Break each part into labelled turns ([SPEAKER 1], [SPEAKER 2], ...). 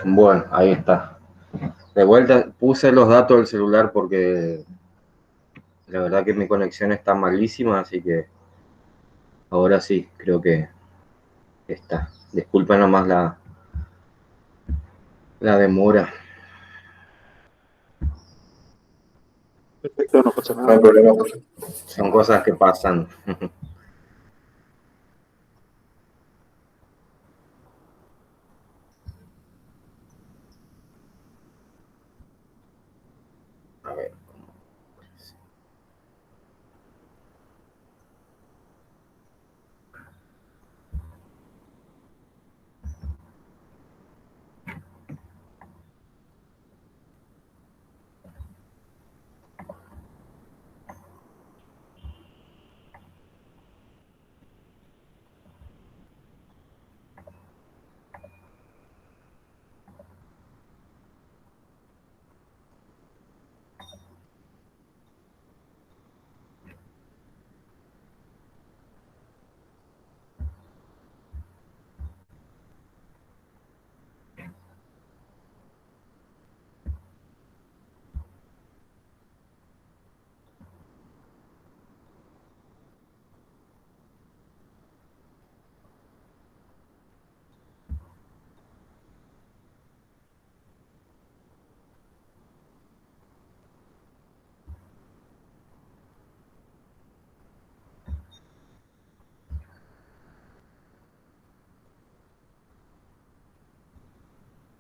[SPEAKER 1] Bueno, ahí está. De vuelta puse los datos del celular porque la verdad que mi conexión está malísima, así que ahora sí, creo que está. Disculpen nomás la demora.
[SPEAKER 2] Perfecto, no pasa
[SPEAKER 3] No hay
[SPEAKER 2] nada.
[SPEAKER 3] problema, profe.
[SPEAKER 1] Son cosas que pasan. A ver.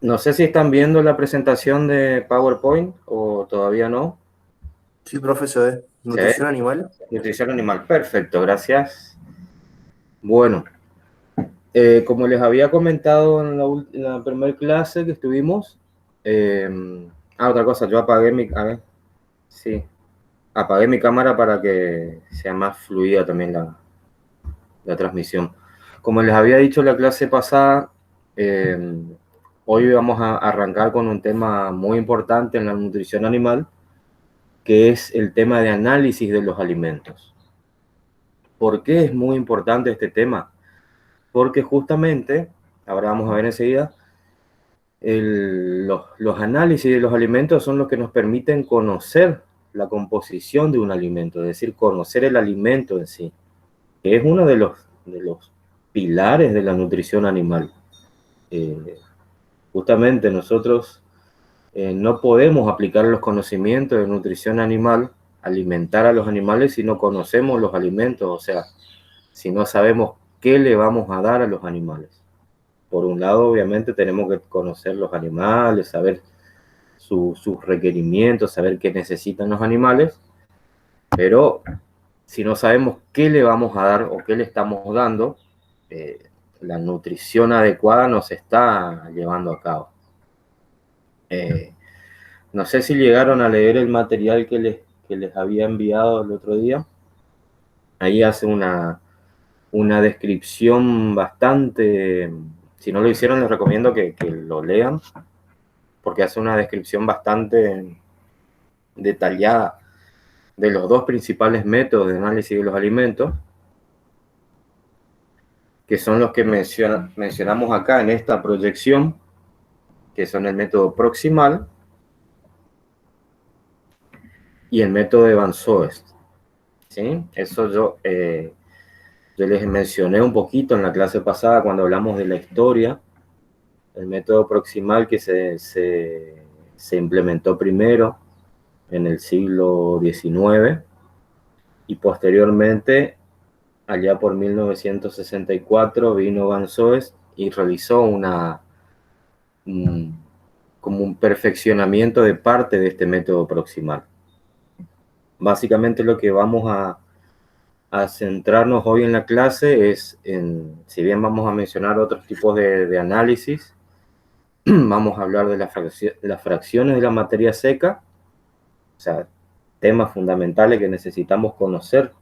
[SPEAKER 1] No sé si están viendo la presentación de PowerPoint o todavía no.
[SPEAKER 3] Sí, profe, se ve. Nutrición animal.
[SPEAKER 1] Nutrición animal. Perfecto, gracias. Bueno, como les había comentado en la primera clase que estuvimos, otra cosa, yo apagué apagué mi cámara para que sea más fluida también la transmisión. Como les había dicho en la clase pasada, hoy vamos a arrancar con un tema muy importante en la nutrición animal, que es el tema de análisis de los alimentos. ¿Por qué es muy importante este tema? Porque justamente, ahora vamos a ver enseguida, los análisis de los alimentos son los que nos permiten conocer la composición de un alimento, es decir, conocer el alimento en sí, que es uno de los pilares de la nutrición animal. Justamente nosotros no podemos aplicar los conocimientos de nutrición animal, alimentar a los animales si no conocemos los alimentos, o sea, si no sabemos qué le vamos a dar a los animales. Por un lado, obviamente, tenemos que conocer los animales, saber sus requerimientos, saber qué necesitan los animales, pero si no sabemos qué le vamos a dar o qué le estamos dando, la nutrición adecuada no se está llevando a cabo. No sé si llegaron a leer el material que les había enviado el otro día. Ahí hace una descripción bastante, si no lo hicieron les recomiendo que lo lean, porque hace una descripción bastante detallada de los dos principales métodos de análisis de los alimentos, que son los que mencionamos acá en esta proyección, que son el método proximal y el método de Van Soest. ¿Sí? Eso yo les mencioné un poquito en la clase pasada cuando hablamos de la historia, el método proximal que se implementó primero en el siglo XIX y posteriormente, allá por 1964, vino Van Soest y realizó como un perfeccionamiento de parte de este método proximal. Básicamente lo que vamos a centrarnos hoy en la clase es si bien vamos a mencionar otros tipos de análisis, vamos a hablar de las fracciones de la materia seca, o sea, temas fundamentales que necesitamos conocer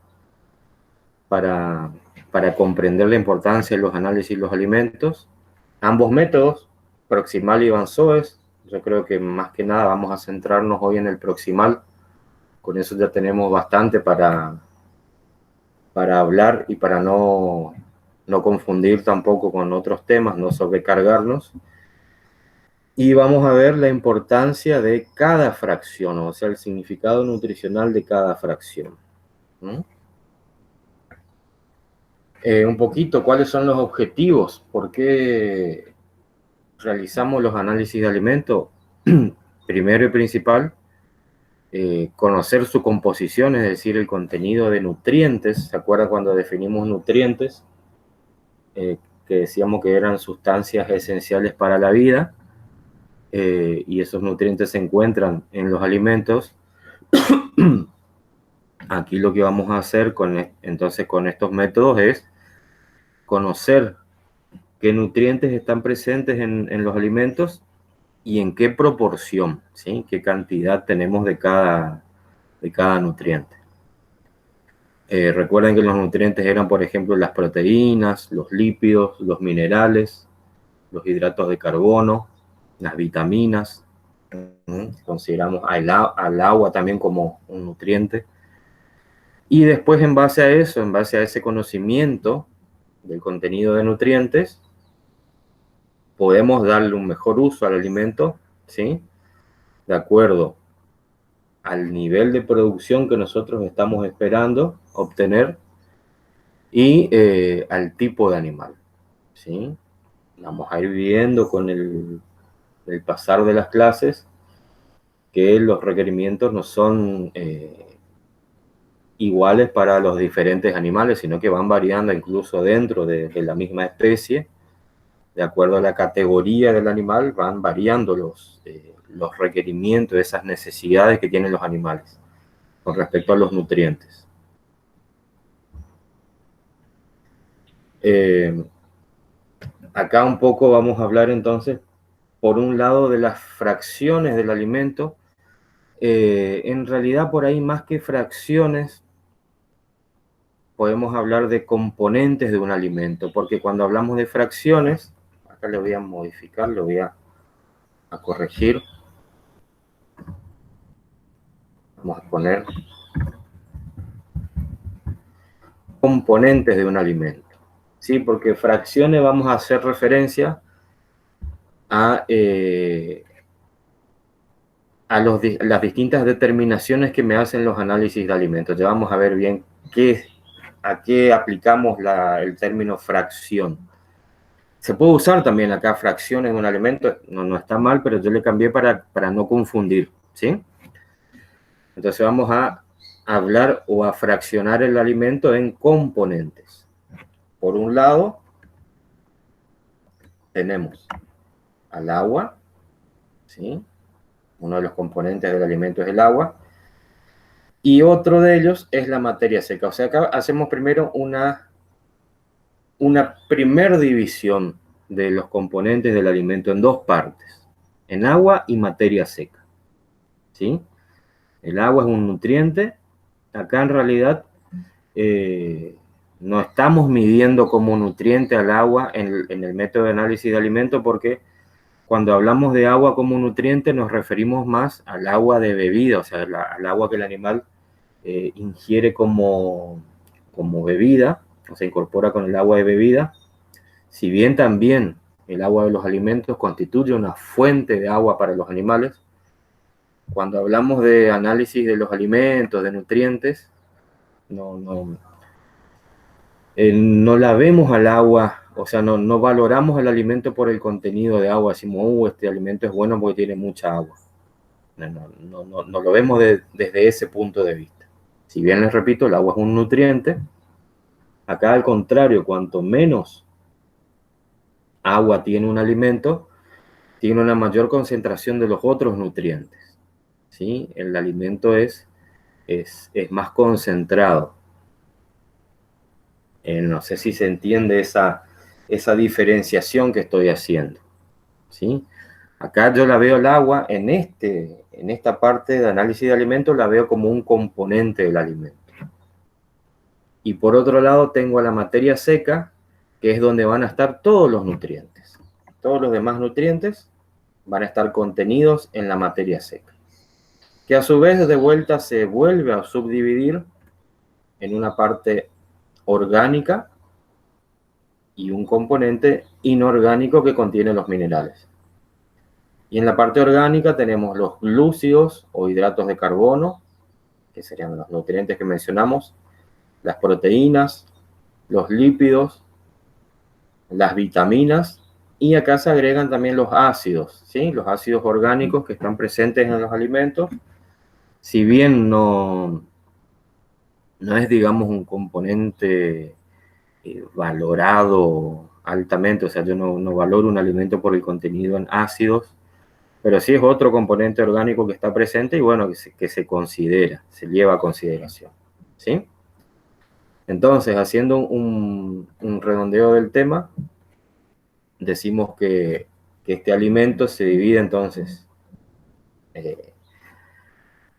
[SPEAKER 1] para, para comprender la importancia de los análisis de los alimentos. Ambos métodos, proximal y Van Soest, yo creo que más que nada vamos a centrarnos hoy en el proximal. Con eso ya tenemos bastante para hablar y para no confundir tampoco con otros temas, no sobrecargarnos. Y vamos a ver la importancia de cada fracción, o sea, el significado nutricional de cada fracción. ¿No? Un poquito, ¿cuáles son los objetivos? ¿Por qué realizamos los análisis de alimentos? Primero y principal, conocer su composición, es decir, el contenido de nutrientes. ¿Se acuerdan cuando definimos nutrientes? Que decíamos que eran sustancias esenciales para la vida, y esos nutrientes se encuentran en los alimentos. Aquí lo que vamos a hacer entonces con estos métodos es conocer qué nutrientes están presentes en los alimentos y en qué proporción, ¿sí? Qué cantidad tenemos de cada nutriente. Recuerden que los nutrientes eran, por ejemplo, las proteínas, los lípidos, los minerales, los hidratos de carbono, las vitaminas. Consideramos al agua también como un nutriente. Y después, en base a eso, en base a ese conocimiento del contenido de nutrientes, podemos darle un mejor uso al alimento, ¿sí? De acuerdo al nivel de producción que nosotros estamos esperando obtener y al tipo de animal, ¿sí? Vamos a ir viendo con el pasar de las clases que los requerimientos no son iguales para los diferentes animales, sino que van variando incluso dentro de la misma especie. De acuerdo a la categoría del animal, van variando los requerimientos, esas necesidades que tienen los animales con respecto a los nutrientes. Acá un poco vamos a hablar entonces, por un lado, de las fracciones del alimento. En realidad, por ahí, más que fracciones, podemos hablar de componentes de un alimento, porque cuando hablamos de fracciones, acá le voy a modificar, lo voy a corregir. Vamos a poner componentes de un alimento, ¿sí? Porque fracciones vamos a hacer referencia a las distintas determinaciones que me hacen los análisis de alimentos. Ya vamos a ver bien a qué aplicamos el término fracción. Se puede usar también acá fracciones en un alimento, no está mal, pero yo le cambié para no confundir, ¿sí? Entonces vamos a hablar o a fraccionar el alimento en componentes. Por un lado, tenemos al agua, ¿sí? Uno de los componentes del alimento es el agua. Y otro de ellos es la materia seca. O sea, acá hacemos primero una primer división de los componentes del alimento en dos partes, en agua y materia seca, ¿sí? El agua es un nutriente. Acá en realidad no estamos midiendo como nutriente al agua en el método de análisis de alimentos, porque cuando hablamos de agua como nutriente nos referimos más al agua de bebida, o sea, al agua que el animal ingiere como bebida, o se incorpora con el agua de bebida. Si bien también el agua de los alimentos constituye una fuente de agua para los animales, cuando hablamos de análisis de los alimentos, de nutrientes, no la vemos al agua, o sea, no valoramos el alimento por el contenido de agua. Decimos, este alimento es bueno porque tiene mucha agua. No lo vemos desde ese punto de vista. Si bien les repito, el agua es un nutriente, acá al contrario, cuanto menos agua tiene un alimento, tiene una mayor concentración de los otros nutrientes, ¿sí? El alimento es más concentrado. No sé si se entiende esa diferenciación que estoy haciendo, ¿sí? Acá yo la veo el agua en esta parte de análisis de alimentos, la veo como un componente del alimento. Y por otro lado tengo la materia seca, que es donde van a estar todos los nutrientes. Todos los demás nutrientes van a estar contenidos en la materia seca, que a su vez de vuelta se vuelve a subdividir en una parte orgánica y un componente inorgánico que contiene los minerales. Y en la parte orgánica tenemos los glúcidos o hidratos de carbono, que serían los nutrientes que mencionamos, las proteínas, los lípidos, las vitaminas, y acá se agregan también los ácidos, ¿sí? Los ácidos orgánicos que están presentes en los alimentos. Si bien no es, digamos, un componente valorado altamente, o sea, yo no valoro un alimento por el contenido en ácidos, pero sí es otro componente orgánico que está presente y bueno, que se considera, se lleva a consideración, ¿sí? Entonces, haciendo un redondeo del tema, decimos que este alimento se divide entonces,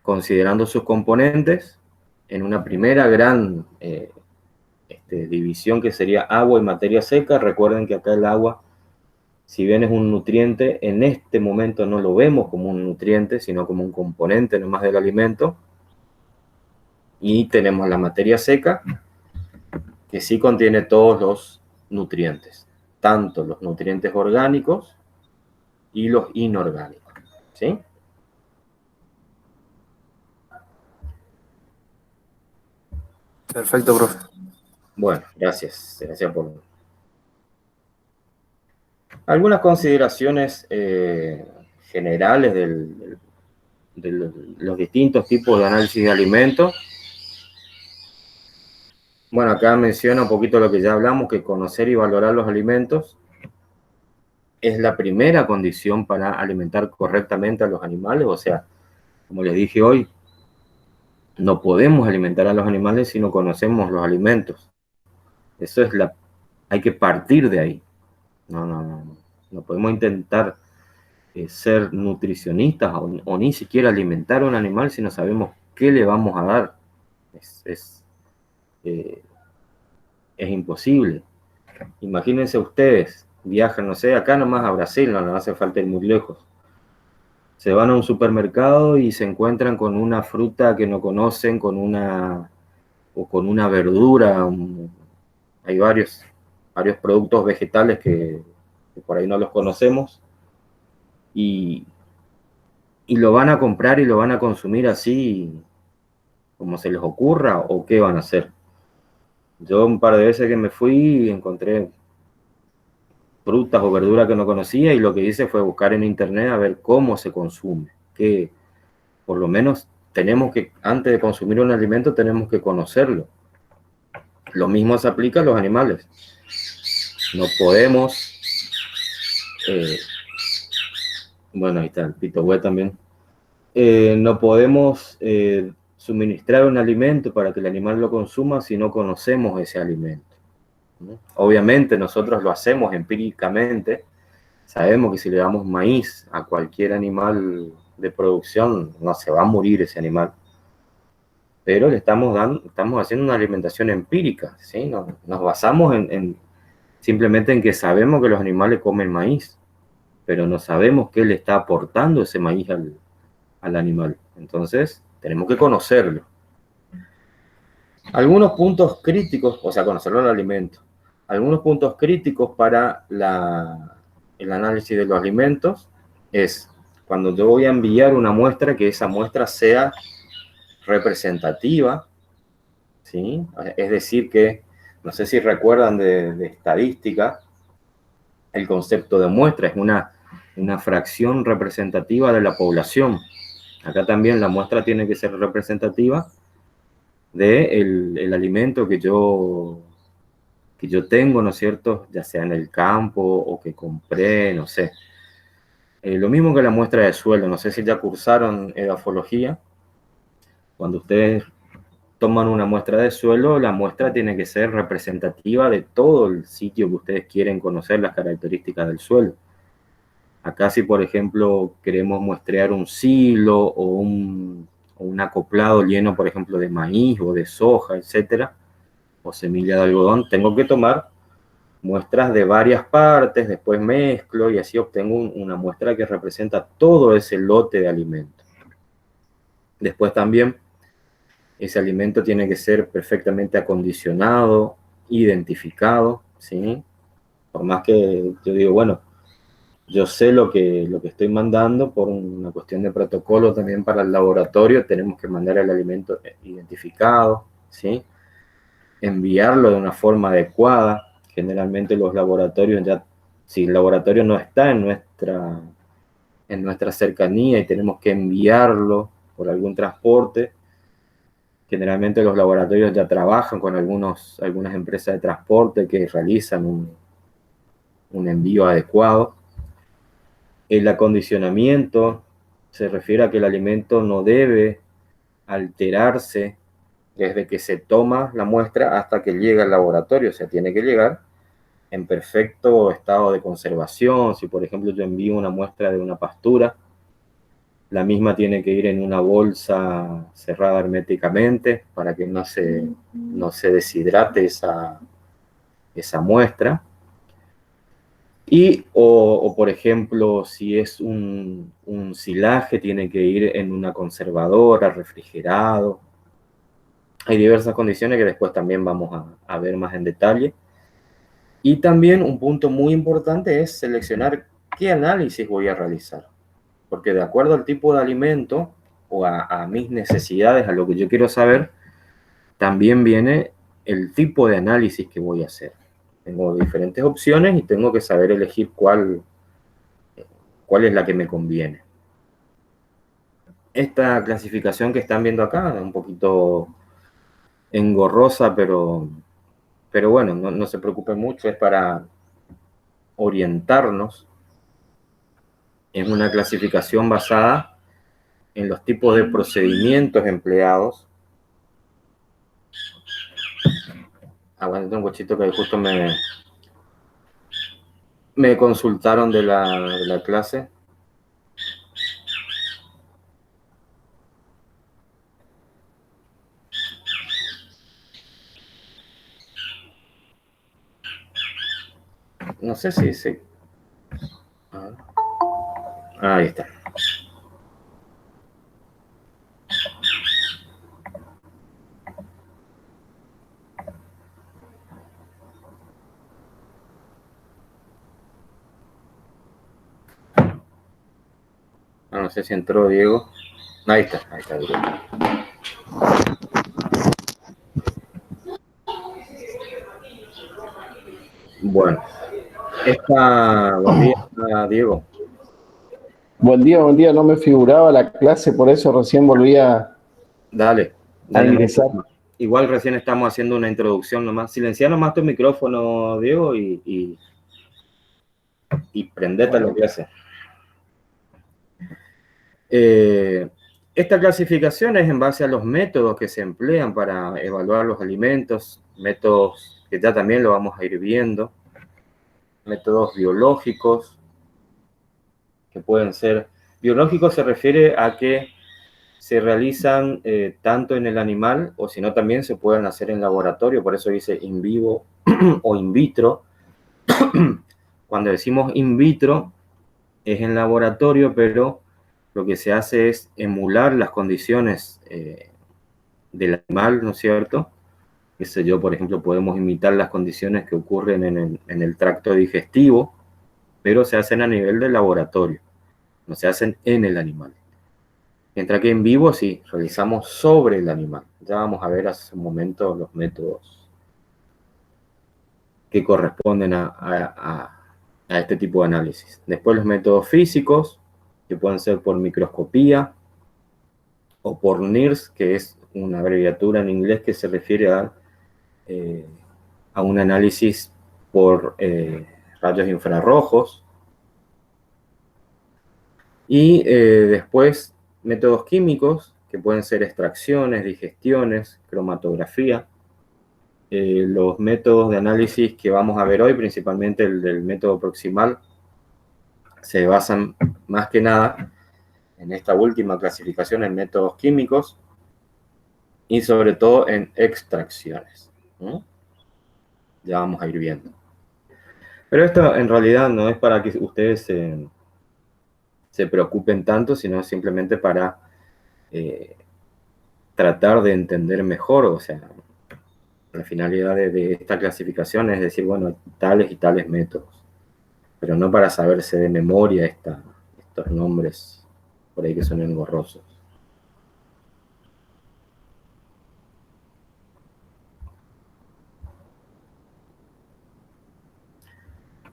[SPEAKER 1] considerando sus componentes, en una primera gran división que sería agua y materia seca. Recuerden que acá el agua, si bien es un nutriente, en este momento no lo vemos como un nutriente, sino como un componente nomás del alimento. Y tenemos la materia seca, que sí contiene todos los nutrientes, tanto los nutrientes orgánicos y los inorgánicos, ¿sí?
[SPEAKER 3] Perfecto, profe.
[SPEAKER 1] Bueno, gracias por algunas consideraciones generales de los distintos tipos de análisis de alimentos. Bueno, acá menciona un poquito lo que ya hablamos, que conocer y valorar los alimentos es la primera condición para alimentar correctamente a los animales. O sea, como les dije hoy, no podemos alimentar a los animales si no conocemos los alimentos. Eso es hay que partir de ahí. No podemos intentar ser nutricionistas o ni siquiera alimentar a un animal si no sabemos qué le vamos a dar. Es imposible. Imagínense ustedes, viajan, no sé, acá nomás a Brasil, no hace falta ir muy lejos. Se van a un supermercado y se encuentran con una fruta que no conocen, con una verdura. Hay varios productos vegetales que por ahí no los conocemos y lo van a comprar y lo van a consumir así como se les ocurra, o qué van a hacer. Yo un par de veces que me fui encontré frutas o verduras que no conocía y lo que hice fue buscar en internet a ver cómo se consume, que por lo menos antes de consumir un alimento tenemos que conocerlo. Lo mismo se aplica a los animales. No podemos, bueno, ahí está el pito güey también, no podemos suministrar un alimento para que el animal lo consuma si no conocemos ese alimento. Obviamente nosotros lo hacemos empíricamente, sabemos que si le damos maíz a cualquier animal de producción, no se va a morir ese animal, pero le estamos haciendo una alimentación empírica, ¿sí? Nos basamos simplemente en que sabemos que los animales comen maíz, pero no sabemos qué le está aportando ese maíz al animal. Entonces, tenemos que conocerlo. Algunos puntos críticos, o sea, conocerlo el alimento. Algunos puntos críticos para el análisis de los alimentos es cuando yo voy a enviar una muestra, que esa muestra sea representativa, ¿sí? Es decir que, no sé si recuerdan de estadística, el concepto de muestra es una fracción representativa de la población. Acá también la muestra tiene que ser representativa del alimento que yo tengo, ¿no es cierto? Ya sea en el campo o que compré, no sé. Lo mismo que la muestra de suelo, no sé si ya cursaron edafología. Cuando ustedes toman una muestra de suelo, la muestra tiene que ser representativa de todo el sitio que ustedes quieren conocer, las características del suelo. Acá si, por ejemplo, queremos muestrear un silo o un acoplado lleno, por ejemplo, de maíz o de soja, etcétera, o semilla de algodón, tengo que tomar muestras de varias partes, después mezclo y así obtengo una muestra que representa todo ese lote de alimentos. Después también ese alimento tiene que ser perfectamente acondicionado, identificado, ¿sí? Por más que yo digo, bueno, yo sé lo que estoy mandando por una cuestión de protocolo también para el laboratorio. Tenemos que mandar el alimento identificado, ¿sí? Enviarlo de una forma adecuada. Generalmente los laboratorios ya, si el laboratorio no está en nuestra cercanía y tenemos que enviarlo por algún transporte, generalmente los laboratorios ya trabajan con algunas empresas de transporte que realizan un envío adecuado. El acondicionamiento se refiere a que el alimento no debe alterarse desde que se toma la muestra hasta que llega al laboratorio. O sea, tiene que llegar en perfecto estado de conservación. Si, por ejemplo, yo envío una muestra de una pastura, la misma tiene que ir en una bolsa cerrada herméticamente para que no se deshidrate esa muestra. O por ejemplo, si es un silaje, tiene que ir en una conservadora, refrigerado. Hay diversas condiciones que después también vamos a ver más en detalle. Y también un punto muy importante es seleccionar qué análisis voy a realizar. Porque de acuerdo al tipo de alimento o a mis necesidades, a lo que yo quiero saber, también viene el tipo de análisis que voy a hacer. Tengo diferentes opciones y tengo que saber elegir cuál es la que me conviene. Esta clasificación que están viendo acá es un poquito engorrosa, pero bueno, no se preocupen mucho, es para orientarnos. Es una clasificación basada en los tipos de procedimientos empleados. Aguanta un cochito que justo me consultaron de la clase. No sé si se... Ahí está. No sé si entró Diego. Ahí está Diego. Bueno, buen día, Diego.
[SPEAKER 2] Buen día, no me figuraba la clase, por eso recién volví a
[SPEAKER 1] Dale.
[SPEAKER 2] ingresar.
[SPEAKER 1] Igual recién estamos haciendo una introducción nomás. Silencia nomás tu micrófono, Diego, y prendete lo que hace. Esta clasificación es en base a los métodos que se emplean para evaluar los alimentos, métodos que ya también lo vamos a ir viendo, métodos biológicos, que pueden ser... Biológicos se refiere a que se realizan tanto en el animal o si no también se pueden hacer en laboratorio, por eso dice in vivo o in vitro. Cuando decimos in vitro es en laboratorio, pero lo que se hace es emular las condiciones del animal, ¿no es cierto? Qué sé yo, por ejemplo, podemos imitar las condiciones que ocurren en el tracto digestivo, pero se hacen a nivel del laboratorio, no se hacen en el animal. Mientras que en vivo sí, realizamos sobre el animal. Ya vamos a ver hace un momento los métodos que corresponden a este tipo de análisis. Después los métodos físicos, que pueden ser por microscopía o por NIRS, que es una abreviatura en inglés que se refiere a un análisis por rayos infrarrojos. Y después métodos químicos, que pueden ser extracciones, digestiones, cromatografía. Los métodos de análisis que vamos a ver hoy, principalmente el del método proximal, se basan más que nada en esta última clasificación en métodos químicos y sobre todo en extracciones. Ya vamos a ir viendo. Pero esto en realidad no es para que ustedes se preocupen tanto, sino simplemente para tratar de entender mejor, o sea, la finalidad de esta clasificación es decir, bueno, tales y tales métodos. pero no para saberse de memoria estos nombres por ahí que son engorrosos.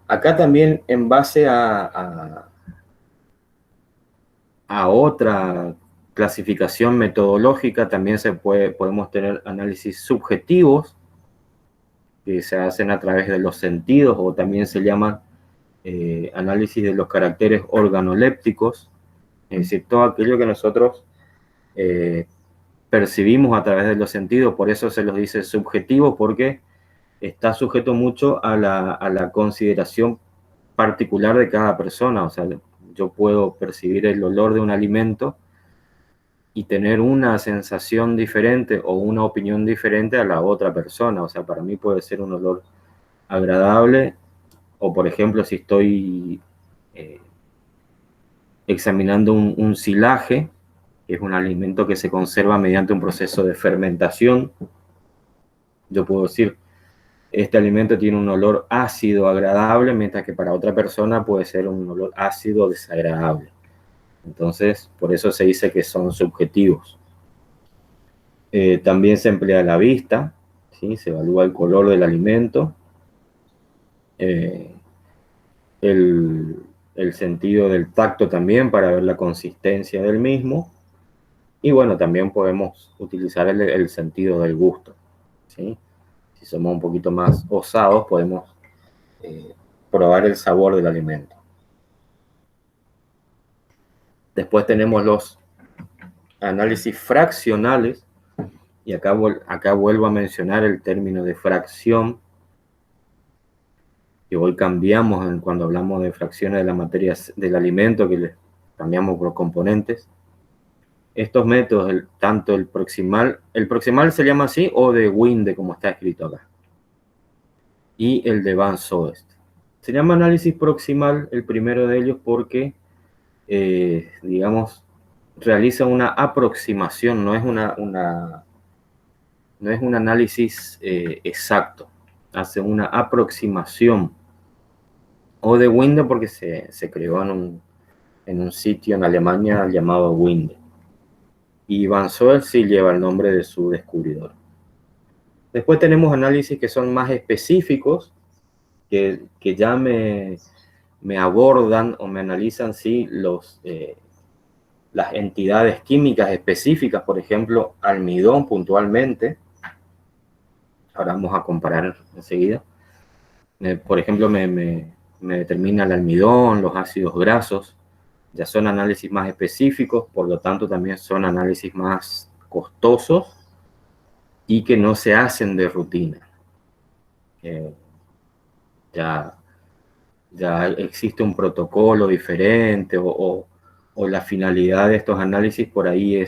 [SPEAKER 1] Acá también, en base a otra clasificación metodológica, también podemos tener análisis subjetivos, que se hacen a través de los sentidos, o también se llaman análisis de los caracteres organolépticos, es decir, todo aquello que nosotros percibimos a través de los sentidos. Por eso se los dice subjetivo, porque está sujeto mucho a la consideración particular de cada persona. O sea, yo puedo percibir el olor de un alimento y tener una sensación diferente o una opinión diferente a la otra persona. O sea, para mí puede ser un olor agradable, o por ejemplo, si estoy examinando un silaje, que es un alimento que se conserva mediante un proceso de fermentación, yo puedo decir, este alimento tiene un olor ácido agradable, mientras que para otra persona puede ser un olor ácido desagradable. Entonces, por eso se dice que son subjetivos. También se emplea la vista, ¿sí? Se evalúa el color del alimento, el sentido del tacto también para ver la consistencia del mismo. Y bueno, también podemos utilizar el sentido del gusto, ¿sí? Si somos un poquito más osados, podemos probar el sabor del alimento. Después tenemos los análisis fraccionales, y acá vuelvo a mencionar el término de fracción, que hoy cambiamos cuando hablamos de fracciones de la materia del alimento, que le cambiamos por componentes. Estos métodos, tanto el proximal se llama así, o de Winde, como está escrito acá, y el de Van Soest. Se llama análisis proximal el primero de ellos porque, digamos, realiza una aproximación, no es un análisis exacto, hace una aproximación. O de Winde porque se creó en un sitio en Alemania llamado Winde. Y Van Soest sí lleva el nombre de su descubridor. Después tenemos análisis que son más específicos, que ya me abordan o me analizan sí, las entidades químicas específicas, por ejemplo, almidón puntualmente. Ahora vamos a comparar enseguida. Por ejemplo, me determina el almidón, los ácidos grasos. Ya son análisis más específicos, por lo tanto también son análisis más costosos y que no se hacen de rutina. Ya existe un protocolo diferente, o la finalidad de estos análisis por ahí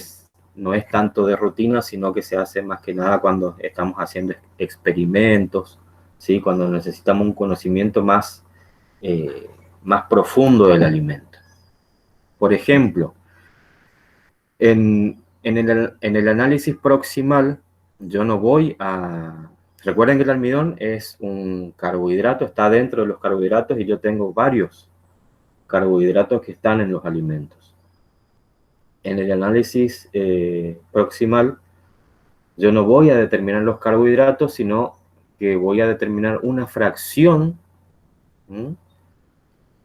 [SPEAKER 1] no es tanto de rutina, sino que se hace más que nada cuando estamos haciendo experimentos, ¿sí? Cuando necesitamos un conocimiento más profundo del alimento. Por ejemplo, en el análisis proximal, yo no voy a... Recuerden que el almidón es un carbohidrato, está dentro de los carbohidratos, y yo tengo varios carbohidratos que están en los alimentos. En el análisis proximal, yo no voy a determinar los carbohidratos, sino que voy a determinar una fracción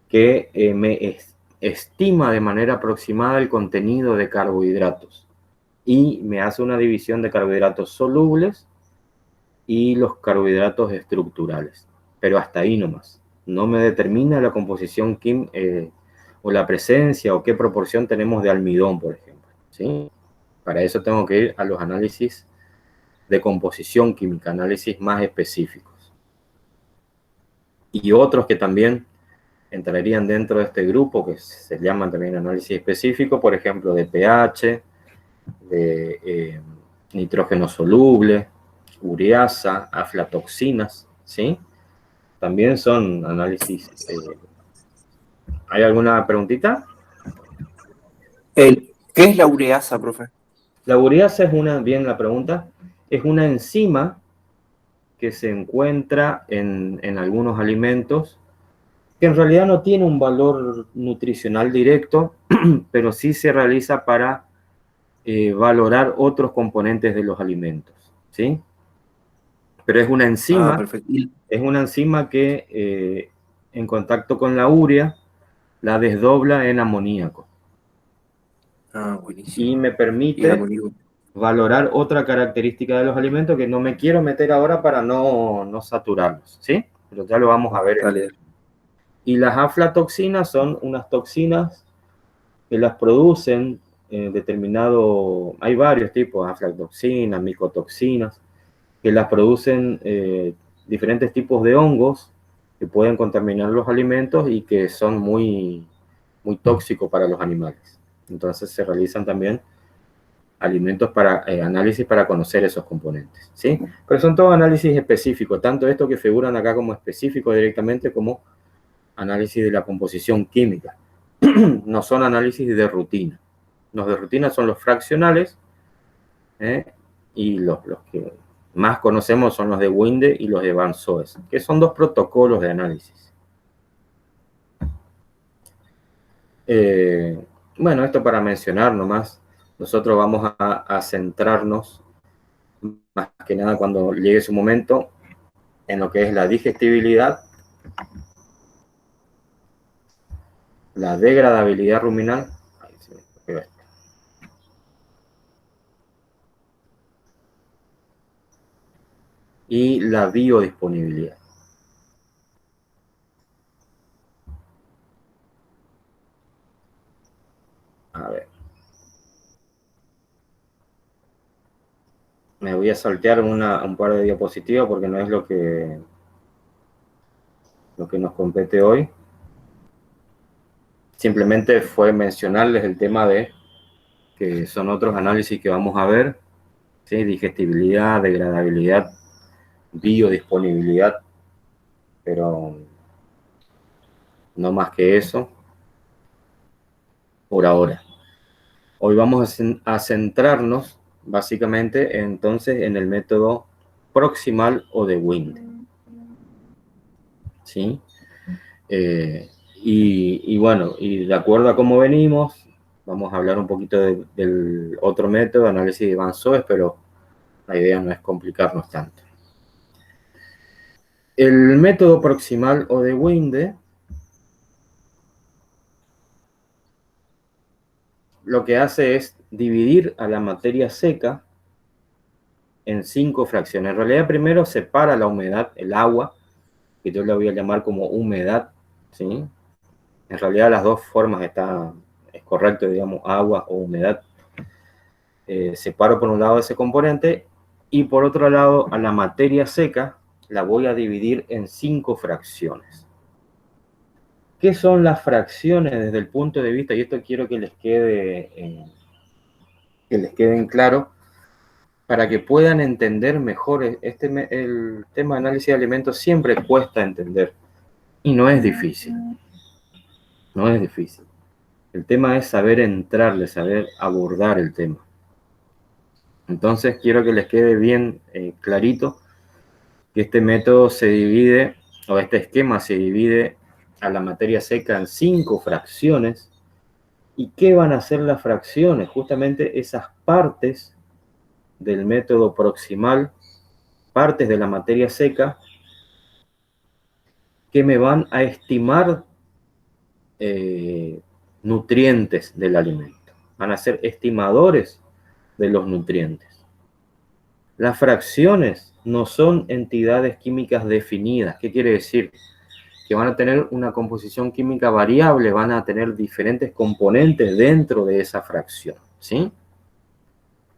[SPEAKER 1] que me estima de manera aproximada el contenido de carbohidratos, y me hace una división de carbohidratos solubles y los carbohidratos estructurales, pero hasta ahí nomás. No me determina la composición química o la presencia o qué proporción tenemos de almidón, por ejemplo, ¿sí? Para eso tengo que ir a los análisis de composición química, análisis más específicos. Y otros que también entrarían dentro de este grupo, que se llaman también análisis específico, por ejemplo, de pH, de nitrógeno soluble, ureasa, aflatoxinas, ¿sí? También son análisis. ¿Hay alguna preguntita?
[SPEAKER 3] ¿Qué es la ureasa, profe?
[SPEAKER 1] La ureasa bien la pregunta, es una enzima que se encuentra en algunos alimentos que en realidad no tiene un valor nutricional directo, pero sí se realiza para valorar otros componentes de los alimentos, ¿sí? Pero es una
[SPEAKER 3] Ah,
[SPEAKER 1] enzima,
[SPEAKER 3] perfecto.
[SPEAKER 1] que en contacto con la urea la desdobla en amoníaco
[SPEAKER 3] Ah,
[SPEAKER 1] y
[SPEAKER 3] buenísimo.
[SPEAKER 1] me
[SPEAKER 3] Y el
[SPEAKER 1] permite
[SPEAKER 3] amoníaco.
[SPEAKER 1] valorar otra característica de los alimentos que no me quiero meter ahora para no saturarlos, ¿sí? Pero ya lo vamos a ver.
[SPEAKER 3] Dale.
[SPEAKER 1] Y las aflatoxinas son unas toxinas que las producen hay varios tipos, aflatoxinas, micotoxinas, que las producen diferentes tipos de hongos que pueden contaminar los alimentos y que son muy tóxicos para los animales. Entonces se realizan también alimentos para análisis para conocer esos componentes, ¿sí? Pero son todos análisis específicos, tanto estos que figuran acá como específicos directamente como análisis de la composición química. No son análisis de rutina. Los de rutina son los fraccionales, ¿eh? Y los que más conocemos son los de Winde y los de Van Soes, que son dos protocolos de análisis. Bueno, esto para mencionar nomás. Nosotros vamos a centrarnos más que nada cuando llegue su momento en lo que es la digestibilidad, la degradabilidad ruminal y la biodisponibilidad. A ver. Me voy a saltear un par de diapositivas porque no es lo que nos compete hoy. Simplemente fue mencionarles el tema de que son otros análisis que vamos a ver, ¿sí? Digestibilidad, degradabilidad, biodisponibilidad, pero no más que eso por ahora. Hoy vamos a centrarnos básicamente entonces en el método proximal o de Winde, ¿sí? Y bueno, y de acuerdo a cómo venimos, vamos a hablar un poquito del otro método, análisis de Van Soes, pero la idea no es complicarnos tanto. El método proximal o de Winde lo que hace es dividir a la materia seca en 5 fracciones. En realidad primero separa la humedad, el agua, que yo la voy a llamar como humedad, ¿sí? En realidad las dos formas es correcto, digamos, agua o humedad. Separo por un lado ese componente y por otro lado a la materia seca la voy a dividir en 5 fracciones. ¿Qué son las fracciones desde el punto de vista? Y esto quiero que les queden claro para que puedan entender mejor. El tema de análisis de alimentos siempre cuesta entender y no es difícil. No es difícil. El tema es saber entrarle, saber abordar el tema. Entonces quiero que les quede bien clarito que este método se divide, o este esquema se divide a la materia seca en 5 fracciones. ¿Y qué van a ser las fracciones? Justamente esas partes del método proximal, partes de la materia seca, que me van a estimar nutrientes del alimento. Van a ser estimadores de los nutrientes. Las fracciones no son entidades químicas definidas. ¿Qué quiere decir? Que van a tener una composición química variable, van a tener diferentes componentes dentro de esa fracción, ¿sí?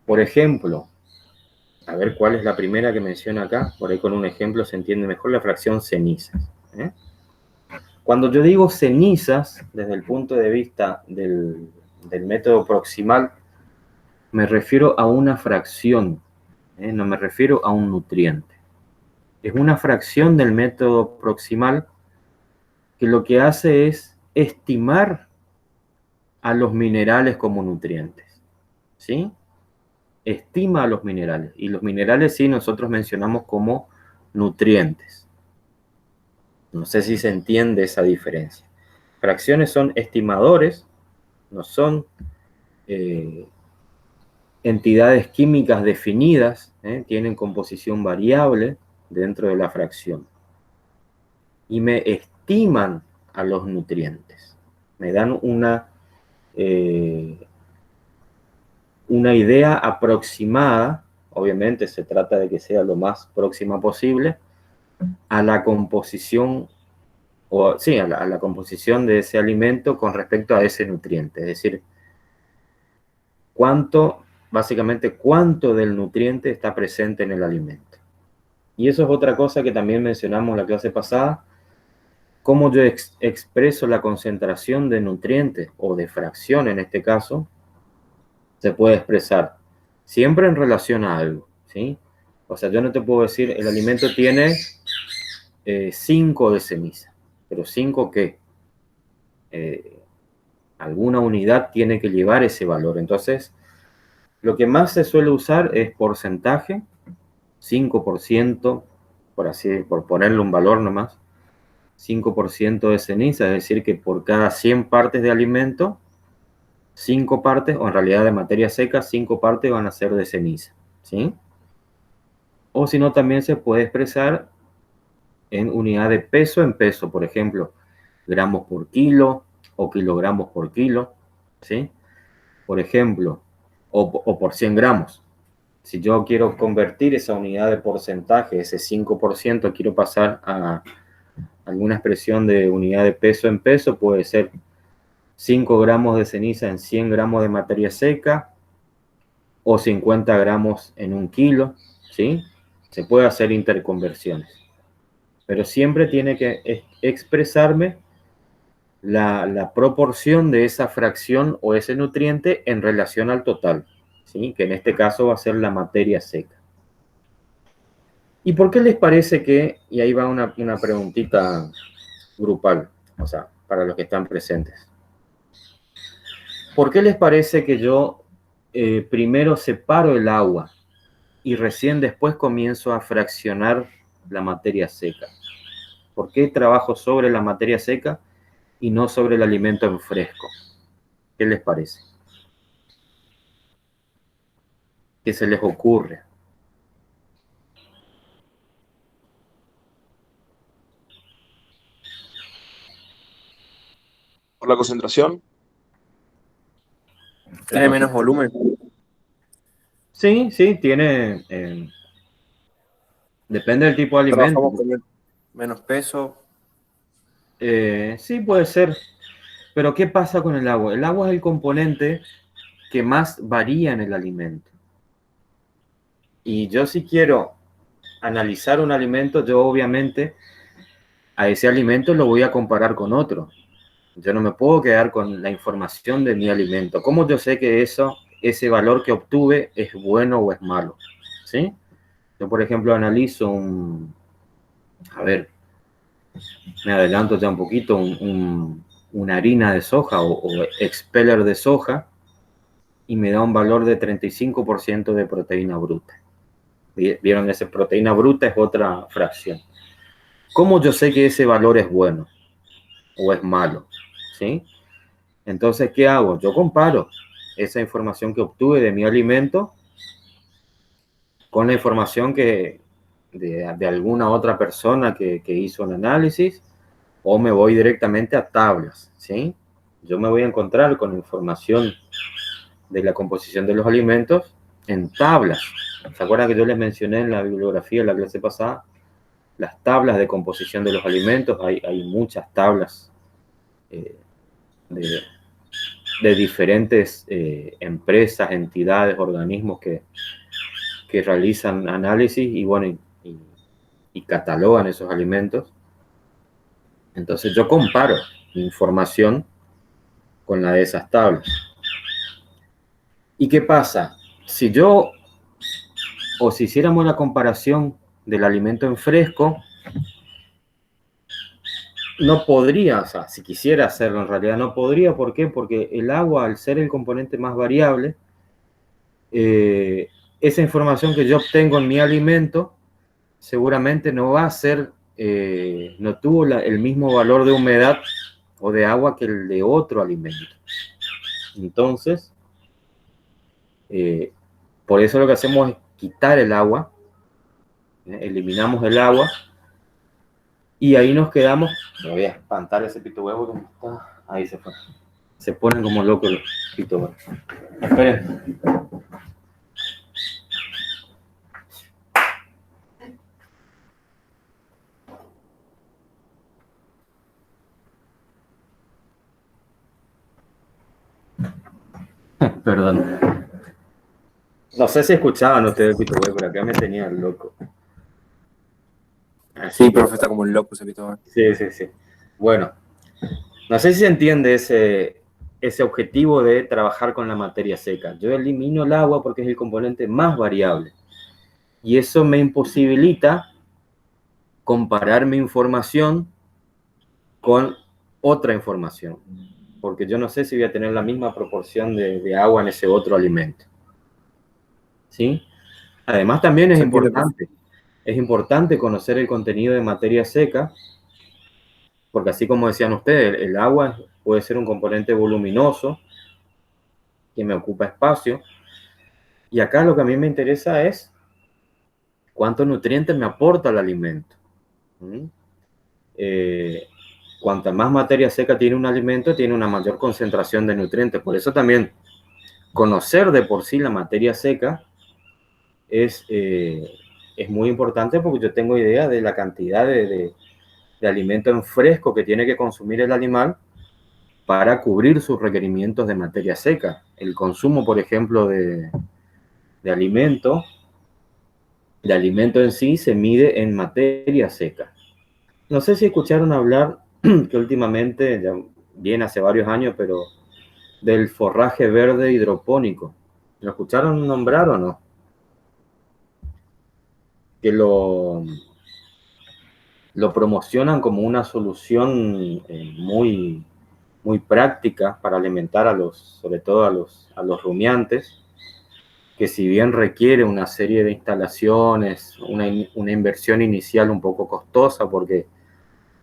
[SPEAKER 1] Por ejemplo, a ver cuál es la primera que menciona acá, por ahí con un ejemplo se entiende mejor la fracción cenizas. Cuando yo digo cenizas, desde el punto de vista del método proximal, me refiero a una fracción, no me refiero a un nutriente. Es una fracción del método proximal que lo que hace es estimar a los minerales como nutrientes, ¿sí? Estima a los minerales, y los minerales sí nosotros mencionamos como nutrientes. No sé si se entiende esa diferencia. Fracciones son estimadores, no son entidades químicas definidas, tienen composición variable dentro de la fracción. Y me estiman a los nutrientes. Me dan una idea aproximada, obviamente se trata de que sea lo más próxima posible, a la composición, a la composición de ese alimento con respecto a ese nutriente. Es decir, básicamente cuánto del nutriente está presente en el alimento. Y eso es otra cosa que también mencionamos en la clase pasada, cómo yo expreso la concentración de nutrientes, o de fracción en este caso, se puede expresar siempre en relación a algo, ¿sí? O sea, yo no te puedo decir, el alimento tiene 5 de ceniza, pero 5 ¿qué? Alguna unidad tiene que llevar ese valor. Entonces, lo que más se suele usar es porcentaje, 5%, por ponerle un valor nomás, 5% de ceniza, es decir, que por cada 100 partes de alimento, 5 partes, o en realidad de materia seca, 5 partes van a ser de ceniza, ¿sí? O si no, también se puede expresar en unidad de peso en peso, por ejemplo, gramos por kilo o kilogramos por kilo, ¿sí? Por ejemplo, o por 100 gramos. Si yo quiero convertir esa unidad de porcentaje, ese 5%, quiero pasar a alguna expresión de unidad de peso en peso, puede ser 5 gramos de ceniza en 100 gramos de materia seca, o 50 gramos en 1 kilo, ¿sí? Se puede hacer interconversiones. Pero siempre tiene que expresarme la proporción de esa fracción o ese nutriente en relación al total, ¿sí? Que en este caso va a ser la materia seca. ¿Y por qué les parece que, y ahí va una preguntita grupal, o sea, para los que están presentes, ¿por qué les parece que yo primero separo el agua y recién después comienzo a fraccionar la materia seca? ¿Por qué trabajo sobre la materia seca y no sobre el alimento en fresco? ¿Qué les parece? ¿Qué se les ocurre?
[SPEAKER 3] Por la concentración. Tiene
[SPEAKER 1] Claro.
[SPEAKER 3] menos volumen.
[SPEAKER 1] Sí, tiene... depende del tipo de alimento.
[SPEAKER 3] Trabajamos con menos peso.
[SPEAKER 1] Sí, puede ser. Pero ¿qué pasa con el agua? El agua es el componente que más varía en el alimento. Y yo, si quiero analizar un alimento, yo obviamente a ese alimento lo voy a comparar con otro. Yo no me puedo quedar con la información de mi alimento. ¿Cómo yo sé que ese valor que obtuve es bueno o es malo? ¿Sí? Yo, por ejemplo, analizo me adelanto ya un poquito, una harina de soja o expeller de soja, y me da un valor de 35% de proteína bruta. ¿Vieron? Esa proteína bruta es otra fracción. ¿Cómo yo sé que ese valor es bueno o es malo? ¿Sí? Entonces, ¿qué hago? Yo comparo esa información que obtuve de mi alimento con la información de alguna otra persona que hizo un análisis, o me voy directamente a tablas, ¿sí? Yo me voy a encontrar con información de la composición de los alimentos en tablas. ¿Se acuerdan que yo les mencioné en la bibliografía de la clase pasada? Las tablas de composición de los alimentos. Hay muchas tablas de diferentes empresas, entidades, organismos que realizan análisis y, bueno, y catalogan esos alimentos. Entonces yo comparo información con la de esas tablas. ¿Y qué pasa? Si hiciéramos la comparación del alimento en fresco, no podría, o sea, si quisiera hacerlo en realidad no podría. ¿Por qué? Porque el agua, al ser el componente más variable, esa información que yo obtengo en mi alimento seguramente no va a ser no tuvo el mismo valor de humedad o de agua que el de otro alimento. Entonces, por eso lo que hacemos es quitar el agua, eliminamos el agua, y ahí nos quedamos. Me voy a espantar ese pito huevo que está. Ahí se fue. Se ponen como locos los pito huevos. Esperen. Perdón. No sé si escuchaban ustedes el pito huevo, pero acá me tenía loco. Así
[SPEAKER 3] Sí, profe, está como un loco ese pito.
[SPEAKER 1] Sí, sí, sí. Bueno, no sé si se entiende ese objetivo de trabajar con la materia seca. Yo elimino el agua porque es el componente más variable. Y eso me imposibilita comparar mi información con otra información. Porque yo no sé si voy a tener la misma proporción de agua en ese otro alimento. ¿Sí? Además, también es importante conocer el contenido de materia seca, porque así como decían ustedes, el agua puede ser un componente voluminoso que me ocupa espacio. Y acá lo que a mí me interesa es cuántos nutrientes me aporta el alimento. Cuanta más materia seca tiene un alimento, tiene una mayor concentración de nutrientes. Por eso también conocer de por sí la materia seca es muy importante, porque yo tengo idea de la cantidad de alimento en fresco que tiene que consumir el animal para cubrir sus requerimientos de materia seca. El consumo, por ejemplo, de alimento en sí se mide en materia seca. No sé si escucharon hablar que últimamente, ya viene hace varios años, pero del forraje verde hidropónico. ¿Lo escucharon nombrar o no? Que lo promocionan como una solución muy, muy práctica para alimentar sobre todo a los rumiantes, que si bien requiere una serie de instalaciones, una inversión inicial un poco costosa, porque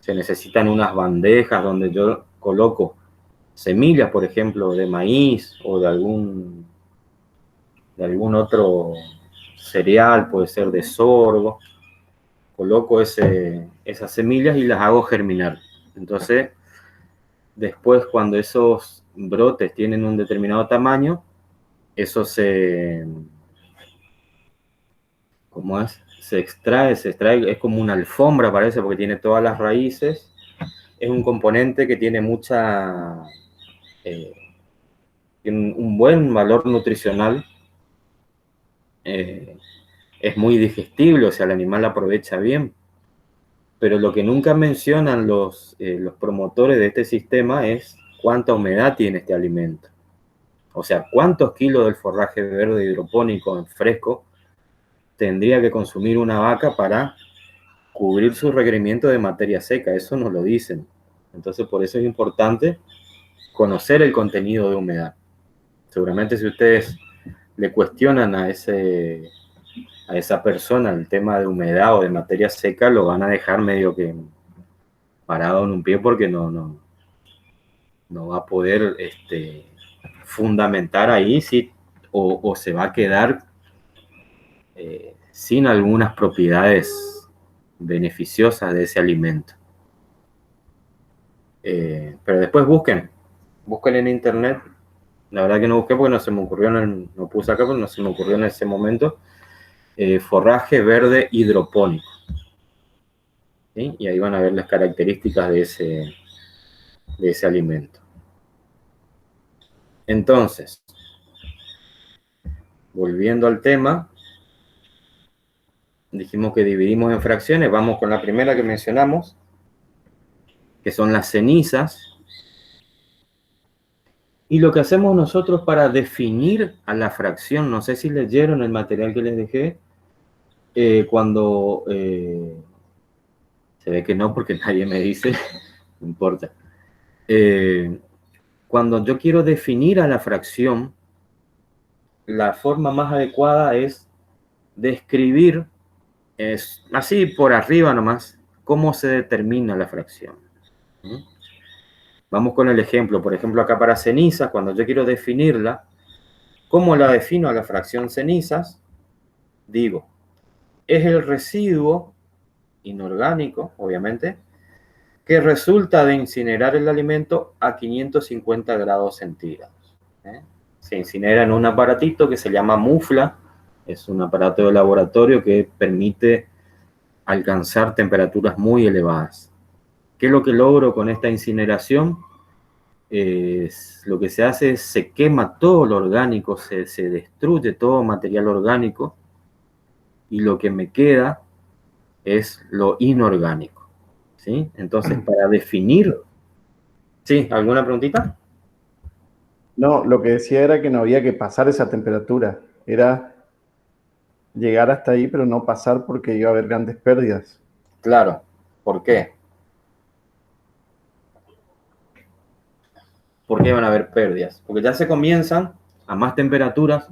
[SPEAKER 1] se necesitan unas bandejas donde yo coloco semillas, por ejemplo, de maíz o de algún otro cereal, puede ser de sorgo. Coloco esas semillas y las hago germinar. Entonces, después, cuando esos brotes tienen un determinado tamaño, eso ¿cómo es? Se extrae, es como una alfombra, parece, porque tiene todas las raíces. Es un componente que tiene tiene un buen valor nutricional. Es muy digestible, o sea, el animal la aprovecha bien. Pero lo que nunca mencionan los promotores de este sistema es cuánta humedad tiene este alimento. O sea, cuántos kilos del forraje verde hidropónico en fresco tendría que consumir una vaca para cubrir su requerimiento de materia seca. Eso no lo dicen. Entonces, por eso es importante conocer el contenido de humedad. Seguramente si ustedes le cuestionan a esa persona el tema de humedad o de materia seca, lo van a dejar medio que parado en un pie, porque no va a poder fundamentar ahí, sí, o se va a quedar sin algunas propiedades beneficiosas de ese alimento. Pero después busquen en internet. La verdad que no busqué porque no se me ocurrió, no puse acá, pero no se me ocurrió en ese momento. Forraje verde hidropónico. ¿Sí? Y ahí van a ver las características de ese alimento. Entonces, volviendo al tema, dijimos que dividimos en fracciones. Vamos con la primera que mencionamos, que son las cenizas. Y lo que hacemos nosotros para definir a la fracción, no sé si leyeron el material que les dejé, cuando se ve que no, porque nadie me dice, no importa. Cuando yo quiero definir a la fracción, la forma más adecuada es describir, así por arriba nomás, cómo se determina la fracción. Vamos con el ejemplo. Por ejemplo, acá para cenizas, cuando yo quiero definirla, ¿cómo la defino a la fracción cenizas? Digo, es el residuo inorgánico, obviamente, que resulta de incinerar el alimento a 550 grados centígrados. Se incinera en un aparatito que se llama mufla. Es un aparato de laboratorio que permite alcanzar temperaturas muy elevadas. ¿Qué es lo que logro con esta incineración? Lo que se hace es se quema todo lo orgánico, se destruye todo material orgánico y lo que me queda es lo inorgánico. ¿Sí? Entonces, para definir... ¿Sí? ¿Alguna preguntita?
[SPEAKER 2] No, lo que decía era que no había que pasar esa temperatura. Era llegar hasta ahí, pero no pasar porque iba a haber grandes pérdidas.
[SPEAKER 1] Claro. ¿Por qué? ¿Por qué van a haber pérdidas? Porque ya se comienzan a más temperaturas,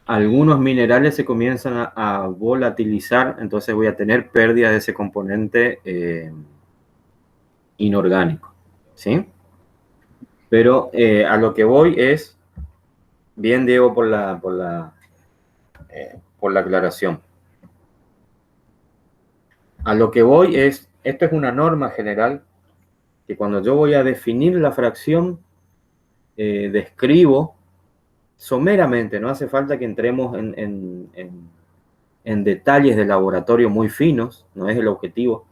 [SPEAKER 1] algunos minerales se comienzan a volatilizar, entonces voy a tener pérdida de ese componente inorgánico, ¿sí? Pero a lo que voy es, bien Diego por la aclaración. A lo que voy es, esto es una norma general, que cuando yo voy a definir la fracción, describo someramente, no hace falta que entremos en detalles de laboratorio muy finos, no es el objetivo,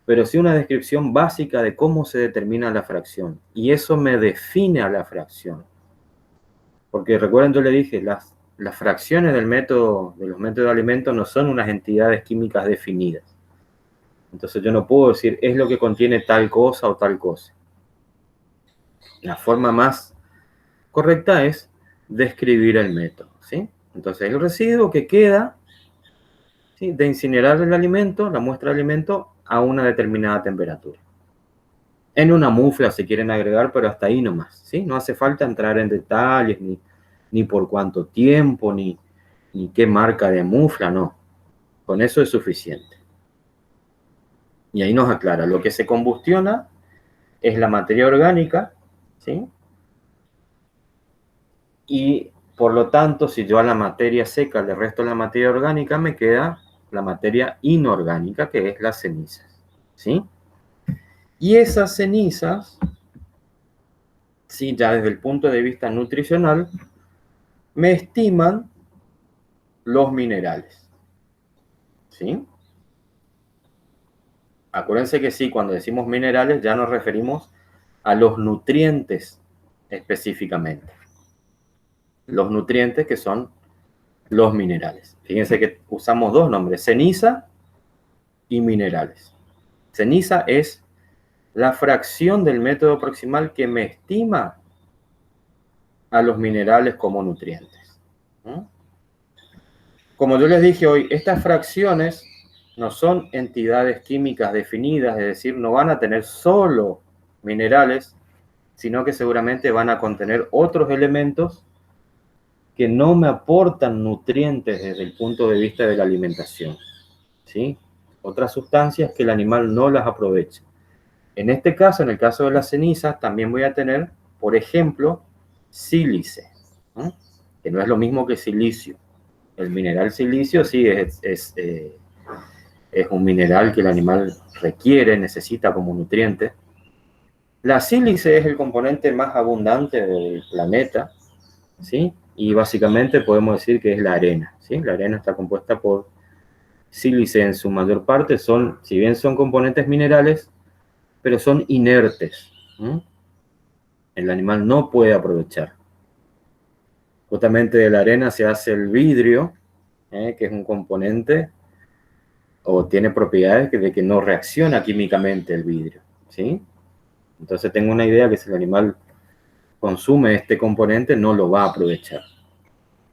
[SPEAKER 1] pero sí una descripción básica de cómo se determina la fracción. Y eso me define a la fracción. Porque recuerden, yo le dije, las fracciones de los métodos de alimentos no son unas entidades químicas definidas. Entonces yo no puedo decir, es lo que contiene tal cosa o tal cosa. La forma más correcta es describir el método, ¿sí? Entonces el residuo que queda, ¿sí?, de incinerar el alimento, la muestra de alimento, a una determinada temperatura. En una mufla se quieren agregar, pero hasta ahí nomás, ¿sí? No hace falta entrar en detalles, ni por cuánto tiempo, ni qué marca de mufla, no. Con eso es suficiente. Y ahí nos aclara, lo que se combustiona es la materia orgánica, ¿sí? Y por lo tanto, si yo a la materia seca le resto la materia orgánica, me queda la materia inorgánica, que es las cenizas, ¿sí? Y esas cenizas, sí, ya desde el punto de vista nutricional, me estiman los minerales, ¿sí? Acuérdense que sí, cuando decimos minerales ya nos referimos a los nutrientes específicamente. Los nutrientes que son los minerales. Fíjense que usamos dos nombres, ceniza y minerales. Ceniza es la fracción del método proximal que me estima a los minerales como nutrientes. Como yo les dije hoy, estas fracciones no son entidades químicas definidas, es decir, no van a tener solo minerales, sino que seguramente van a contener otros elementos que no me aportan nutrientes desde el punto de vista de la alimentación, ¿sí? Otras sustancias que el animal no las aprovecha. En este caso, en el caso de las cenizas, también voy a tener, por ejemplo, sílice, ¿no?, que no es lo mismo que silicio. El mineral silicio sí es un mineral que el animal requiere, necesita como nutriente. La sílice es el componente más abundante del planeta, ¿sí? Y básicamente podemos decir que es la arena, ¿sí? La arena está compuesta por sílice en su mayor parte, si bien son componentes minerales, pero son inertes, ¿sí? El animal no puede aprovechar. Justamente de la arena se hace el vidrio, que es un componente o tiene propiedades de que no reacciona químicamente el vidrio, ¿sí? Entonces tengo una idea que si el animal consume este componente no lo va a aprovechar.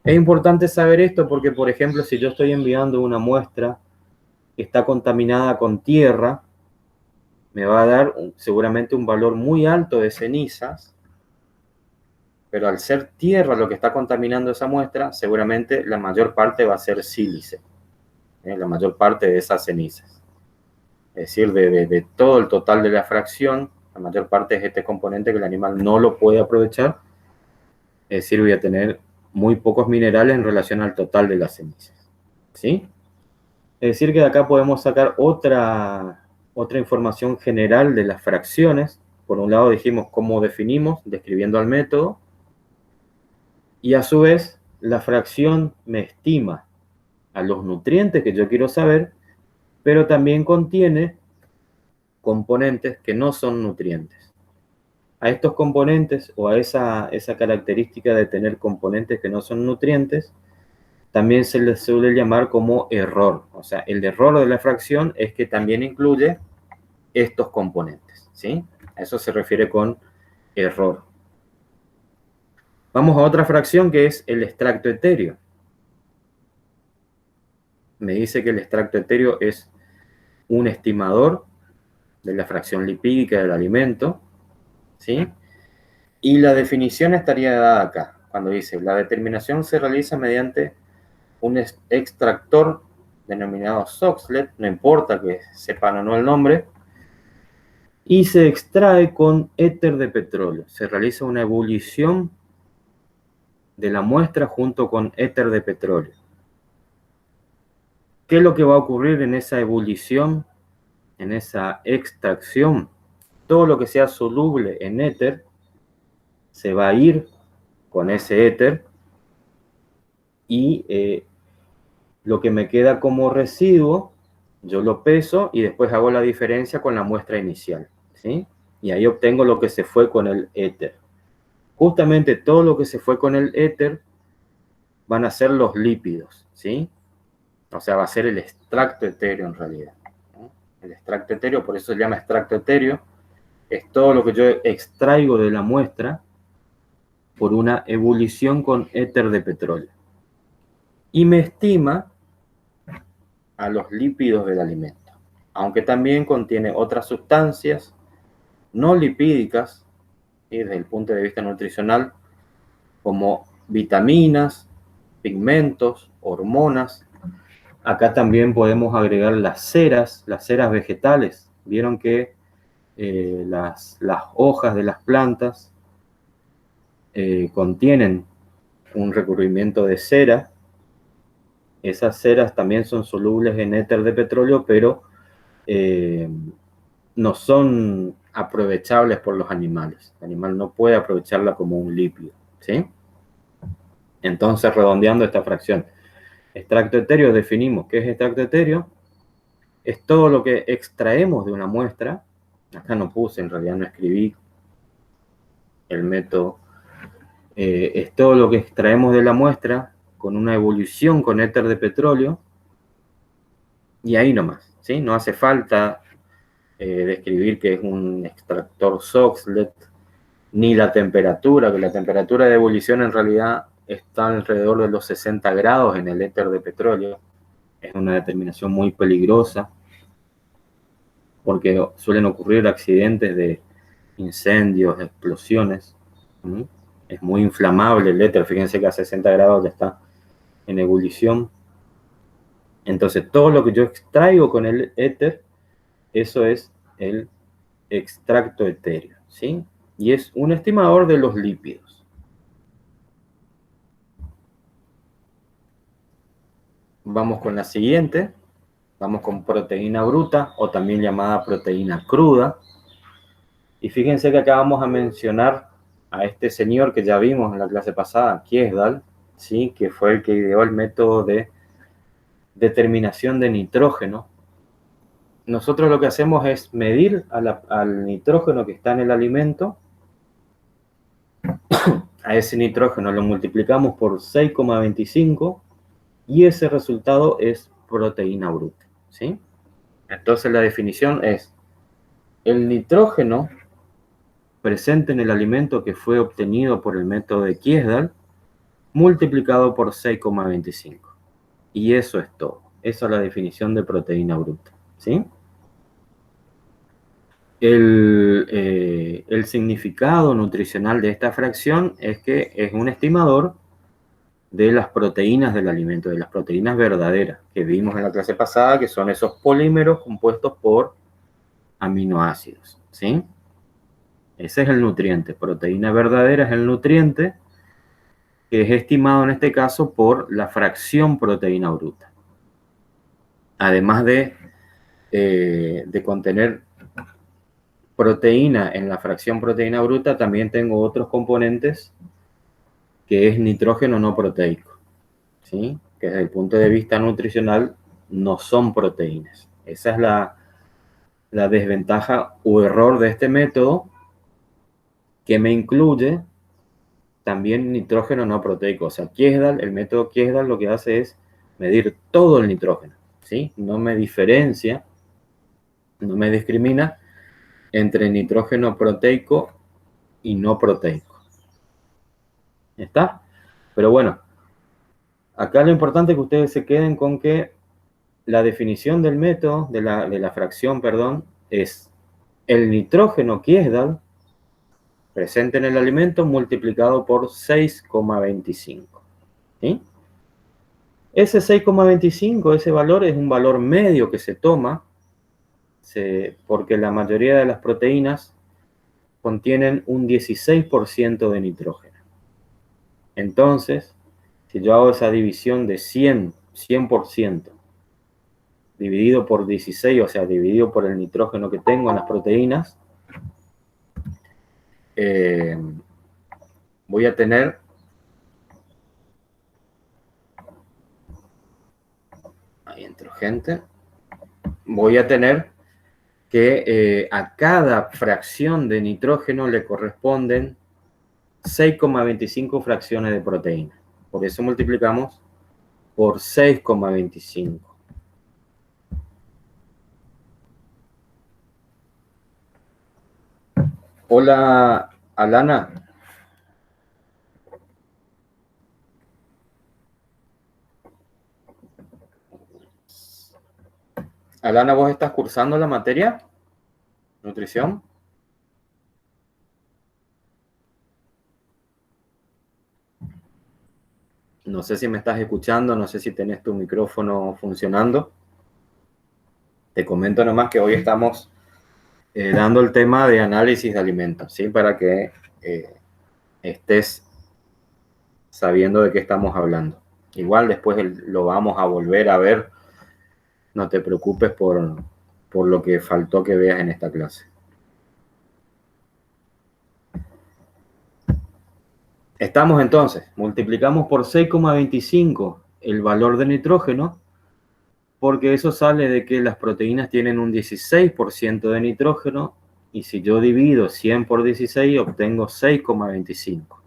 [SPEAKER 1] Es importante saber esto porque, por ejemplo, si yo estoy enviando una muestra que está contaminada con tierra, me va a dar seguramente un valor muy alto de cenizas, pero al ser tierra lo que está contaminando esa muestra, seguramente la mayor parte va a ser sílice, la mayor parte de esas cenizas. decir, de todo el total de la fracción, la mayor parte es este componente que el animal no lo puede aprovechar, es decir, voy a tener muy pocos minerales en relación al total de las cenizas, ¿sí? Es decir, que de acá podemos sacar otra información general de las fracciones. Por un lado dijimos cómo definimos, describiendo al método, y a su vez la fracción me estima a los nutrientes que yo quiero saber, pero también contiene componentes que no son nutrientes. A estos componentes o a esa característica de tener componentes que no son nutrientes, también se les suele llamar como error. O sea, el error de la fracción es que también incluye estos componentes, ¿sí? A eso se refiere con error. Vamos a otra fracción que es el extracto etéreo. Me dice que el extracto etéreo es un estimador de la fracción lipídica del alimento, ¿sí? Y la definición estaría dada acá, cuando dice, la determinación se realiza mediante un extractor denominado Soxhlet, no importa que sepan o no el nombre, y se extrae con éter de petróleo. Se realiza una ebullición de la muestra junto con éter de petróleo. ¿Qué es lo que va a ocurrir en esa ebullición, en esa extracción? Todo lo que sea soluble en éter se va a ir con ese éter y lo que me queda como residuo, yo lo peso y después hago la diferencia con la muestra inicial, ¿sí? Y ahí obtengo lo que se fue con el éter. Justamente todo lo que se fue con el éter van a ser los lípidos, ¿sí? O sea, va a ser el extracto etéreo en realidad, ¿no? El extracto etéreo, por eso se llama extracto etéreo, es todo lo que yo extraigo de la muestra por una ebullición con éter de petróleo. Y me estima a los lípidos del alimento, aunque también contiene otras sustancias no lipídicas, ¿sí? Desde el punto de vista nutricional, como vitaminas, pigmentos, hormonas. Acá también podemos agregar las ceras vegetales. Vieron que las hojas de las plantas contienen un recubrimiento de cera. Esas ceras también son solubles en éter de petróleo, pero no son aprovechables por los animales. El animal no puede aprovecharla como un lípido, ¿sí? Entonces, redondeando esta fracción, extracto etéreo, definimos qué es extracto etéreo. Es todo lo que extraemos de una muestra. Acá no puse, en realidad no escribí el método. Es todo lo que extraemos de la muestra con una ebullición con éter de petróleo. Y ahí nomás, ¿sí? No hace falta describir que es un extractor Soxhlet, ni la temperatura, que la temperatura de ebullición en realidad está alrededor de los 60 grados en el éter de petróleo. Es una determinación muy peligrosa porque suelen ocurrir accidentes de incendios, explosiones. Es muy inflamable el éter, fíjense que a 60 grados ya está en ebullición. Entonces todo lo que yo extraigo con el éter, eso es el extracto etéreo, ¿sí? Y es un estimador de los lípidos. Vamos con la siguiente. Vamos con proteína bruta o también llamada proteína cruda. Y fíjense que acá vamos a mencionar a este señor que ya vimos en la clase pasada, Kiesdal, ¿sí? Que fue el que ideó el método de determinación de nitrógeno. Nosotros lo que hacemos es medir al nitrógeno que está en el alimento. A ese nitrógeno lo multiplicamos por 6,25 y ese resultado es proteína bruta, ¿sí? Entonces la definición es el nitrógeno presente en el alimento que fue obtenido por el método de Kiesdal multiplicado por 6,25. Y eso es todo. Esa es la definición de proteína bruta, ¿sí? El significado nutricional de esta fracción es que es un estimador de las proteínas del alimento, de las proteínas verdaderas que vimos en la clase pasada, que son esos polímeros compuestos por aminoácidos, ¿sí? Ese es el nutriente. Proteína verdadera es el nutriente que es estimado en este caso por la fracción proteína bruta. Además de contener proteína en la fracción proteína bruta, también tengo otros componentes que es nitrógeno no proteico, ¿sí? Que desde el punto de vista nutricional no son proteínas. Esa es la desventaja o error de este método, que me incluye también nitrógeno no proteico. O sea, Kiesdal, el método Kiesdal lo que hace es medir todo el nitrógeno, ¿sí? No me diferencia, no me discrimina entre nitrógeno proteico y no proteico. ¿Está? Pero bueno, acá lo importante es que ustedes se queden con que la definición del método, de la fracción, perdón, es el nitrógeno Kiesdal presente en el alimento multiplicado por 6,25. ¿Sí? Ese 6,25, ese valor es un valor medio que se toma porque la mayoría de las proteínas contienen un 16% de nitrógeno. Entonces, si yo hago esa división de 100% dividido por 16, o sea, dividido por el nitrógeno que tengo en las proteínas, voy a tener ahí entró gente, voy a tener que a cada fracción de nitrógeno le corresponden 6,25 fracciones de proteína. Por eso multiplicamos por 6,25. Hola, Alana. Alana, ¿vos estás cursando la materia? ¿Nutrición? No sé si me estás escuchando, no sé si tenés tu micrófono funcionando. Te comento nomás que hoy estamos dando el tema de análisis de alimentos, ¿sí? Para que estés sabiendo de qué estamos hablando. Igual después lo vamos a volver a ver. No te preocupes por lo que faltó que veas en esta clase. Estamos entonces, multiplicamos por 6,25 el valor de nitrógeno, porque eso sale de que las proteínas tienen un 16% de nitrógeno, y si yo divido 100 por 16 obtengo 6,25.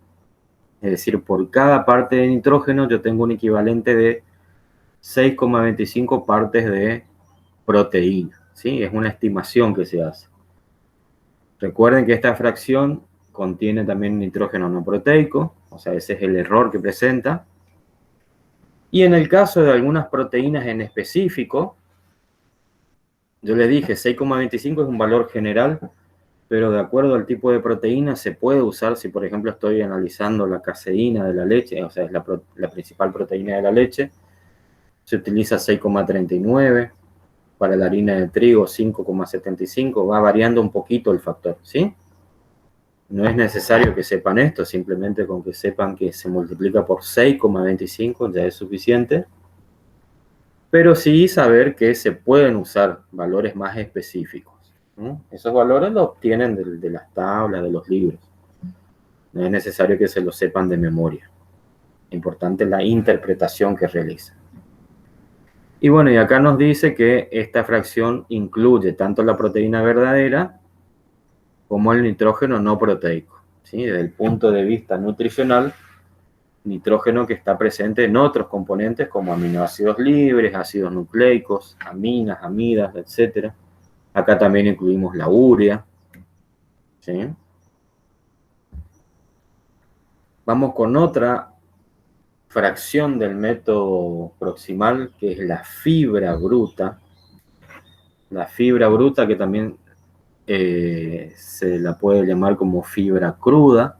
[SPEAKER 1] Es decir, por cada parte de nitrógeno yo tengo un equivalente de 6,25 partes de proteína, ¿sí? Es una estimación que se hace. Recuerden que esta fracción contiene también nitrógeno no proteico, o sea, ese es el error que presenta. Y en el caso de algunas proteínas en específico, yo les dije 6,25 es un valor general, pero de acuerdo al tipo de proteína se puede usar. Si por ejemplo estoy analizando la caseína de la leche, o sea, es la principal proteína de la leche, se utiliza 6,39, para la harina de trigo 5,75, va variando un poquito el factor, ¿sí? No es necesario que sepan esto, simplemente con que sepan que se multiplica por 6,25 ya es suficiente. Pero sí saber que se pueden usar valores más específicos, ¿no? Esos valores los obtienen de las tablas, de los libros. No es necesario que se los sepan de memoria. Importante la interpretación que realizan. Y bueno, y acá nos dice que esta fracción incluye tanto la proteína verdadera como el nitrógeno no proteico, ¿sí? Desde el punto de vista nutricional, nitrógeno que está presente en otros componentes como aminoácidos libres, ácidos nucleicos, aminas, amidas, etc. Acá también incluimos la urea, ¿sí? Vamos con otra fracción del método proximal, que es la fibra bruta. La fibra bruta, que también se la puede llamar como fibra cruda,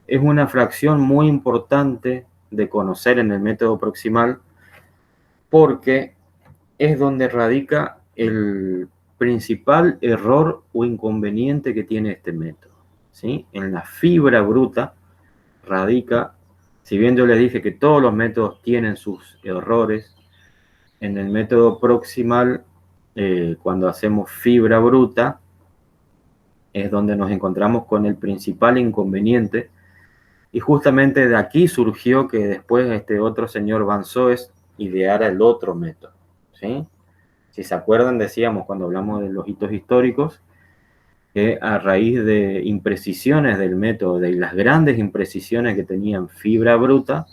[SPEAKER 1] es una fracción muy importante de conocer en el método proximal, porque es donde radica el principal error o inconveniente que tiene este método, ¿sí? En la fibra bruta radica, si bien yo les dije que todos los métodos tienen sus errores, en el método proximal, cuando hacemos fibra bruta, es donde nos encontramos con el principal inconveniente, y justamente de aquí surgió que después este otro señor Van Soest ideara el otro método, ¿sí? Si se acuerdan, decíamos cuando hablamos de los hitos históricos, que a raíz de imprecisiones del método, de las grandes imprecisiones que tenían fibra bruta,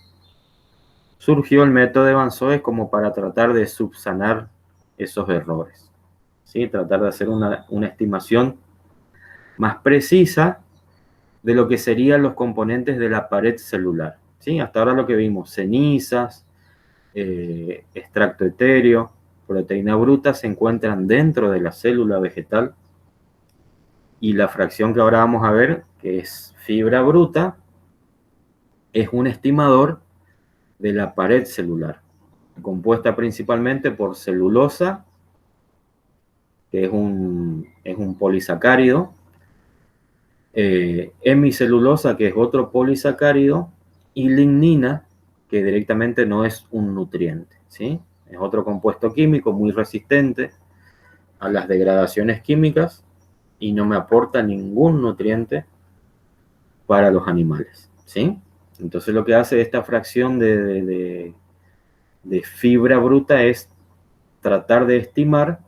[SPEAKER 1] surgió el método de Van Soest como para tratar de subsanar esos errores, ¿sí? Tratar de hacer una estimación más precisa de lo que serían los componentes de la pared celular, ¿sí? Hasta ahora lo que vimos, cenizas, extracto etéreo, proteína bruta, se encuentran dentro de la célula vegetal, y la fracción que ahora vamos a ver, que es fibra bruta, es un estimador de la pared celular, compuesta principalmente por celulosa, que es un polisacárido, hemicelulosa, que es otro polisacárido, y lignina, que directamente no es un nutriente, ¿sí? Es otro compuesto químico muy resistente a las degradaciones químicas y no me aporta ningún nutriente para los animales, ¿sí? Entonces lo que hace esta fracción de fibra bruta es tratar de estimar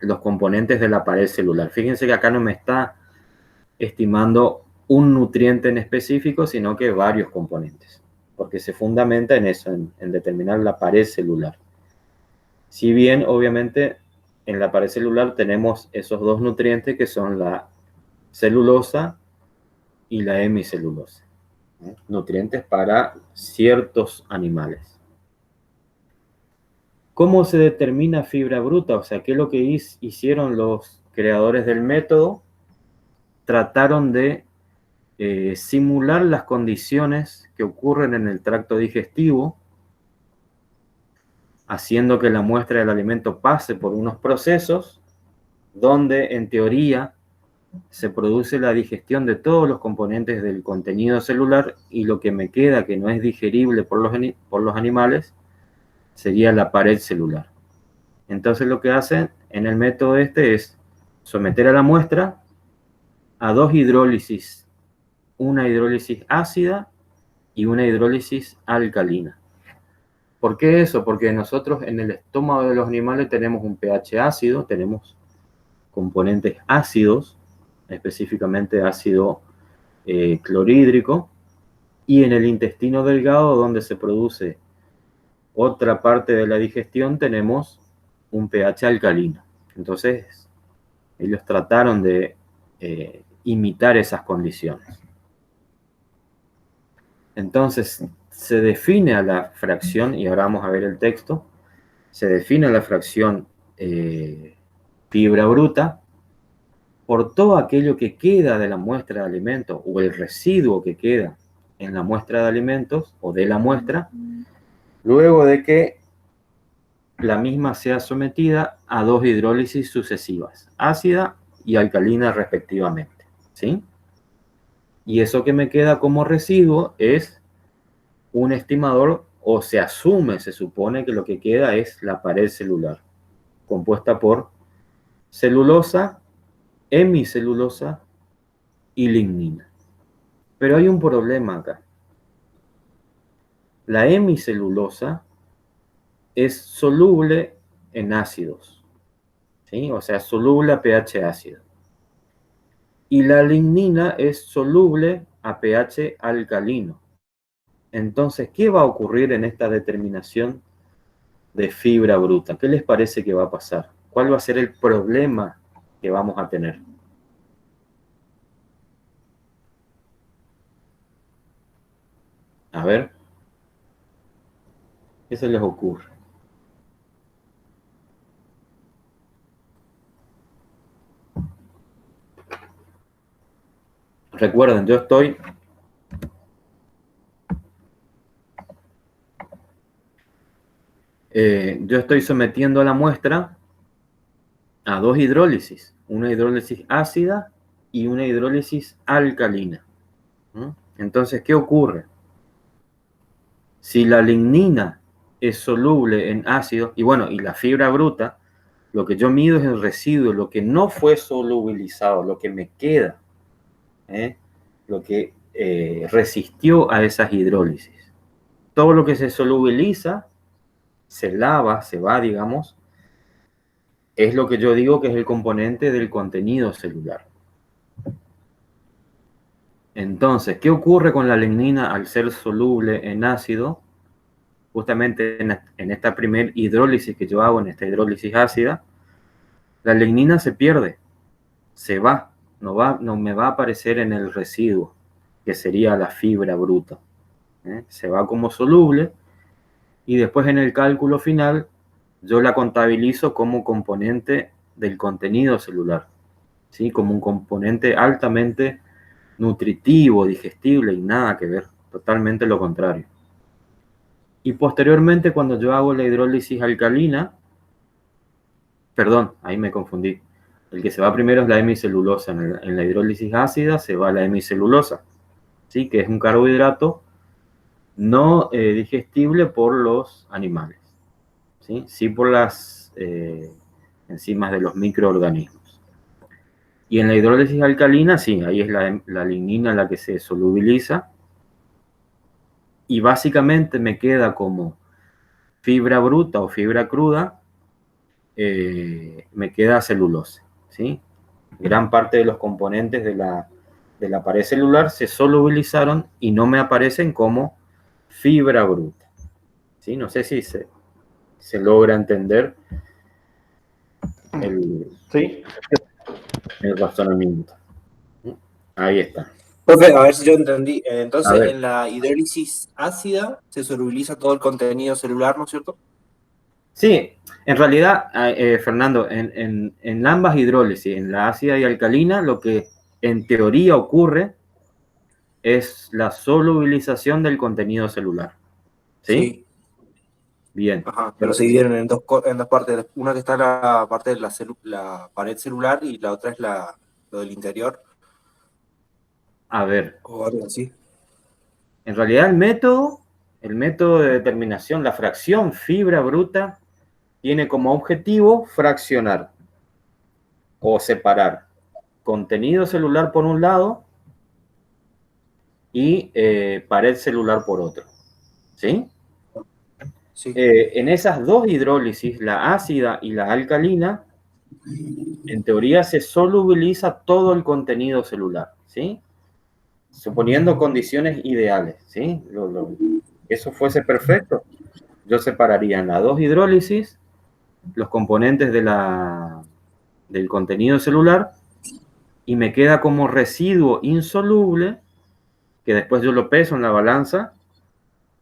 [SPEAKER 1] los componentes de la pared celular. Fíjense que acá no me está estimando un nutriente en específico, sino que varios componentes, porque se fundamenta en eso, en determinar la pared celular. Si bien, obviamente, en la pared celular tenemos esos dos nutrientes que son la celulosa y la hemicelulosa, ¿eh? Nutrientes para ciertos animales. ¿Cómo se determina fibra bruta? O sea, ¿qué es lo que hicieron los creadores del método? Trataron de simular las condiciones que ocurren en el tracto digestivo, haciendo que la muestra del alimento pase por unos procesos donde, en teoría, se produce la digestión de todos los componentes del contenido celular, y lo que me queda que no es digerible por los animales sería la pared celular. Entonces lo que hacen en el método este es someter a la muestra a dos hidrólisis, una hidrólisis ácida y una hidrólisis alcalina. ¿Por qué eso? Porque nosotros en el estómago de los animales tenemos un pH ácido, tenemos componentes ácidos, específicamente ácido clorhídrico, y en el intestino delgado, donde se produce otra parte de la digestión, tenemos un pH alcalino. Entonces, ellos trataron de imitar esas condiciones. Entonces, se define a la fracción, y ahora vamos a ver el texto, se define a la fracción fibra bruta por todo aquello que queda de la muestra de alimentos, o el residuo que queda en la muestra de alimentos, o de la muestra, luego de que la misma sea sometida a dos hidrólisis sucesivas, ácida y alcalina respectivamente, ¿sí? Y eso que me queda como residuo es un estimador, o se asume, se supone que lo que queda es la pared celular, compuesta por celulosa, hemicelulosa y lignina. Pero hay un problema acá. La hemicelulosa es soluble en ácidos, ¿sí? O sea, soluble a pH ácido. Y la lignina es soluble a pH alcalino. Entonces, ¿qué va a ocurrir en esta determinación de fibra bruta? ¿Qué les parece que va a pasar? ¿Cuál va a ser el problema que vamos a tener? A ver, ¿qué se les ocurre? Recuerden, yo estoy sometiendo a la muestra a dos hidrólisis, una hidrólisis ácida y una hidrólisis alcalina. Entonces, ¿qué ocurre? Si la lignina es soluble en ácido, y bueno, y la fibra bruta, lo que yo mido es el residuo, lo que no fue solubilizado, lo que me queda, lo que resistió a esas hidrólisis. Todo lo que se solubiliza, se lava, se va, digamos, es lo que yo digo que es el componente del contenido celular. Entonces, ¿qué ocurre con la lignina al ser soluble en ácido? Justamente en esta primera hidrólisis que yo hago, en esta hidrólisis ácida, la lignina se pierde, se va, no me va a aparecer en el residuo, que sería la fibra bruta. Se va como soluble y después en el cálculo final yo la contabilizo como componente del contenido celular, ¿sí? Como un componente altamente nutritivo, digestible y nada que ver, totalmente lo contrario. Y posteriormente, cuando yo hago la hidrólisis alcalina, perdón, ahí me confundí. El que se va primero es la hemicelulosa. En la hidrólisis ácida se va la hemicelulosa, ¿sí? Que es un carbohidrato no digestible por los animales, ¿sí? Sí por las enzimas de los microorganismos. Y en la hidrólisis alcalina, sí, ahí es la lignina la que se solubiliza. Y básicamente me queda como fibra bruta o fibra cruda, me queda celulosa, ¿sí? Gran parte de los componentes de la pared celular se solubilizaron y no me aparecen como fibra bruta, ¿sí? No sé si se logra entender
[SPEAKER 2] Sí.
[SPEAKER 1] el razonamiento. Ahí está.
[SPEAKER 3] Profe, a ver si yo entendí.
[SPEAKER 1] A
[SPEAKER 3] Entonces,
[SPEAKER 1] ver.
[SPEAKER 3] en la hidrólisis ácida se solubiliza todo el contenido celular, ¿no es cierto?
[SPEAKER 1] Sí, en realidad, Fernando, en ambas hidrólisis, en la ácida y alcalina, lo que en teoría ocurre es la solubilización del contenido celular. ¿Sí?
[SPEAKER 3] Sí.
[SPEAKER 1] Bien.
[SPEAKER 3] Ajá, pero se dividieron en dos partes. Una que está en la parte de la pared celular y la otra es lo del interior,
[SPEAKER 1] A ver,
[SPEAKER 3] o algo así.
[SPEAKER 1] en realidad el método de determinación, la fracción fibra bruta, tiene como objetivo fraccionar o separar contenido celular por un lado y pared celular por otro. ¿Sí?
[SPEAKER 3] Sí.
[SPEAKER 1] En esas dos hidrólisis, la ácida y la alcalina, en teoría se solubiliza todo el contenido celular, ¿sí? Suponiendo condiciones ideales, ¿sí? Eso fuese perfecto. Yo separaría en las dos hidrólisis los componentes del contenido celular y me queda como residuo insoluble, que después yo lo peso en la balanza,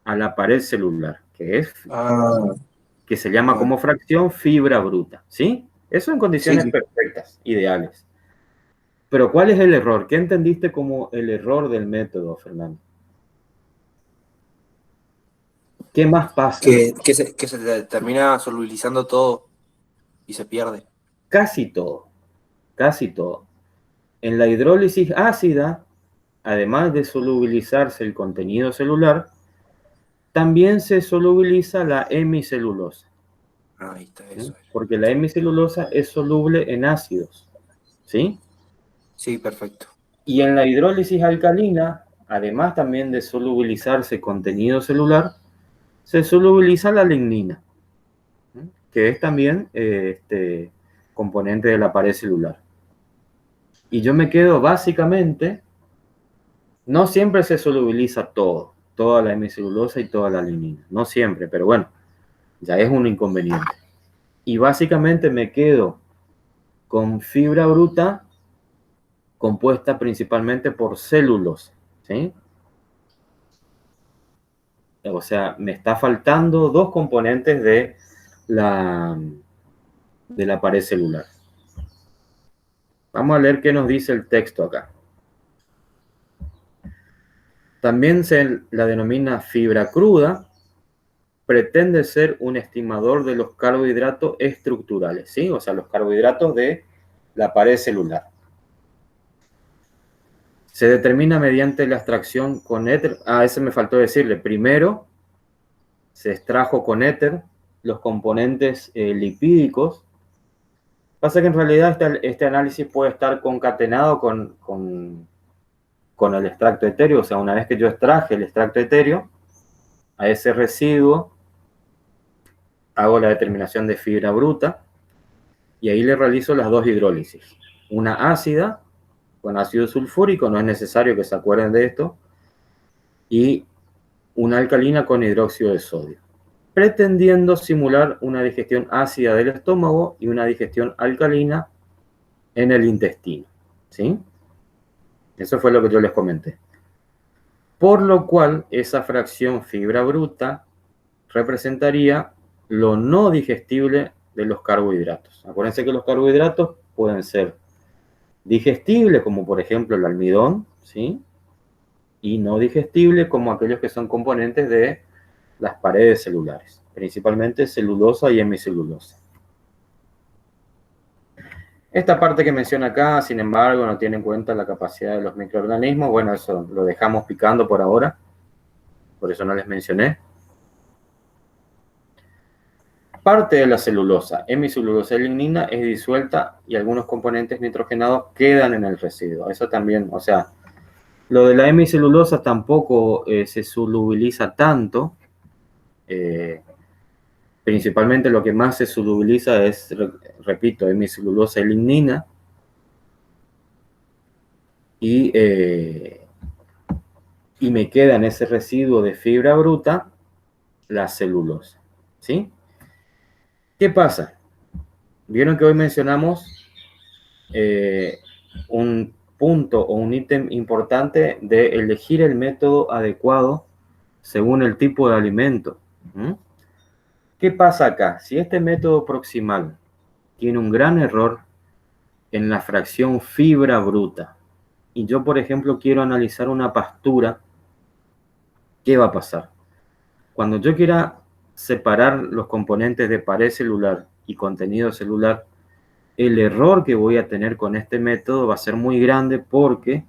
[SPEAKER 1] a la pared celular, que se llama como fracción fibra bruta, ¿sí? Eso en condiciones
[SPEAKER 3] Sí.
[SPEAKER 1] perfectas, ideales. Pero ¿cuál es el error? ¿Qué entendiste como el error del método, Fernando? ¿Qué más pasa?
[SPEAKER 3] Que se termina solubilizando todo y se pierde.
[SPEAKER 1] Casi todo, casi todo. En la hidrólisis ácida, además de solubilizarse el contenido celular, también se solubiliza la hemicelulosa,
[SPEAKER 3] Ahí está,
[SPEAKER 1] ¿sí?
[SPEAKER 3] eso.
[SPEAKER 1] Porque la hemicelulosa es soluble en ácidos, ¿sí?
[SPEAKER 3] Sí, perfecto.
[SPEAKER 1] Y en la hidrólisis alcalina, además también de solubilizarse contenido celular, se solubiliza la lignina, que es también componente de la pared celular. Y yo me quedo básicamente, no siempre se solubiliza todo, toda la hemicelulosa y toda la lignina, no siempre, pero bueno, ya es un inconveniente. Y básicamente me quedo con fibra bruta compuesta principalmente por celulosa, ¿sí? O sea, me está faltando dos componentes de la pared celular. Vamos a leer qué nos dice el texto acá. También se la denomina fibra cruda, pretende ser un estimador de los carbohidratos estructurales, ¿sí? O sea, los carbohidratos de la pared celular. Se determina mediante la extracción con éter. Ese me faltó decirle. Primero, se extrajo con éter los componentes lipídicos. Pasa que en realidad este análisis puede estar concatenado con el extracto etéreo. O sea, una vez que yo extraje el extracto etéreo, a ese residuo hago la determinación de fibra bruta y ahí le realizo las dos hidrólisis. Una ácida con ácido sulfúrico, no es necesario que se acuerden de esto, y una alcalina con hidróxido de sodio, pretendiendo simular una digestión ácida del estómago y una digestión alcalina en el intestino, ¿sí? Eso fue lo que yo les comenté. Por lo cual, esa fracción fibra bruta representaría lo no digestible de los carbohidratos. Acuérdense que los carbohidratos pueden ser digestibles, como por ejemplo el almidón, ¿sí? Y no digestibles, como aquellos que son componentes de las paredes celulares, principalmente celulosa y hemicelulosa. Esta parte que menciona acá, sin embargo, no tiene en cuenta la capacidad de los microorganismos. Bueno, eso lo dejamos picando por ahora, por eso no les mencioné. Parte de la celulosa, hemicelulosa y lignina, es disuelta y algunos componentes nitrogenados quedan en el residuo. Eso también, o sea, lo de la hemicelulosa tampoco se solubiliza tanto. Principalmente lo que más se solubiliza es, repito, hemicelulosa y lignina. Y me queda en ese residuo de fibra bruta la celulosa, ¿sí? ¿Qué pasa? Vieron que hoy mencionamos un punto o un ítem importante de elegir el método adecuado según el tipo de alimento. ¿Qué pasa acá? Si este método proximal tiene un gran error en la fracción fibra bruta y yo, por ejemplo, quiero analizar una pastura, ¿qué va a pasar? Cuando yo quiera separar los componentes de pared celular y contenido celular, el error que voy a tener con este método va a ser muy grande porque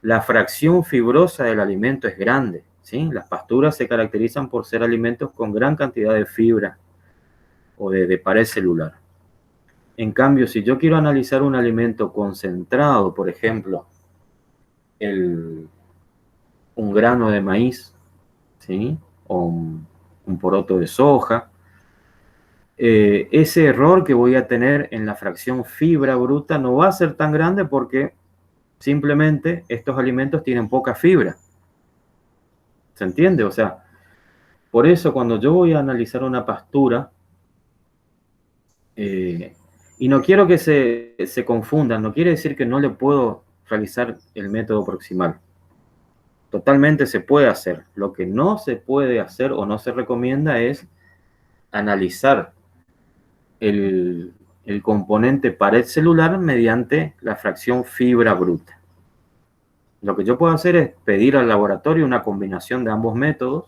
[SPEAKER 1] la fracción fibrosa del alimento es grande, ¿sí? Las pasturas se caracterizan por ser alimentos con gran cantidad de fibra o de pared celular. En cambio, si yo quiero analizar un alimento concentrado, por ejemplo, un grano de maíz, ¿sí? O un poroto de soja, ese error que voy a tener en la fracción fibra bruta no va a ser tan grande porque simplemente estos alimentos tienen poca fibra. ¿Se entiende? O sea, por eso cuando yo voy a analizar una pastura, y no quiero que se confundan, no quiere decir que no le puedo realizar el método proximal. Totalmente se puede hacer. Lo que no se puede hacer o no se recomienda es analizar el componente pared celular mediante la fracción fibra bruta. Lo que yo puedo hacer es pedir al laboratorio una combinación de ambos métodos.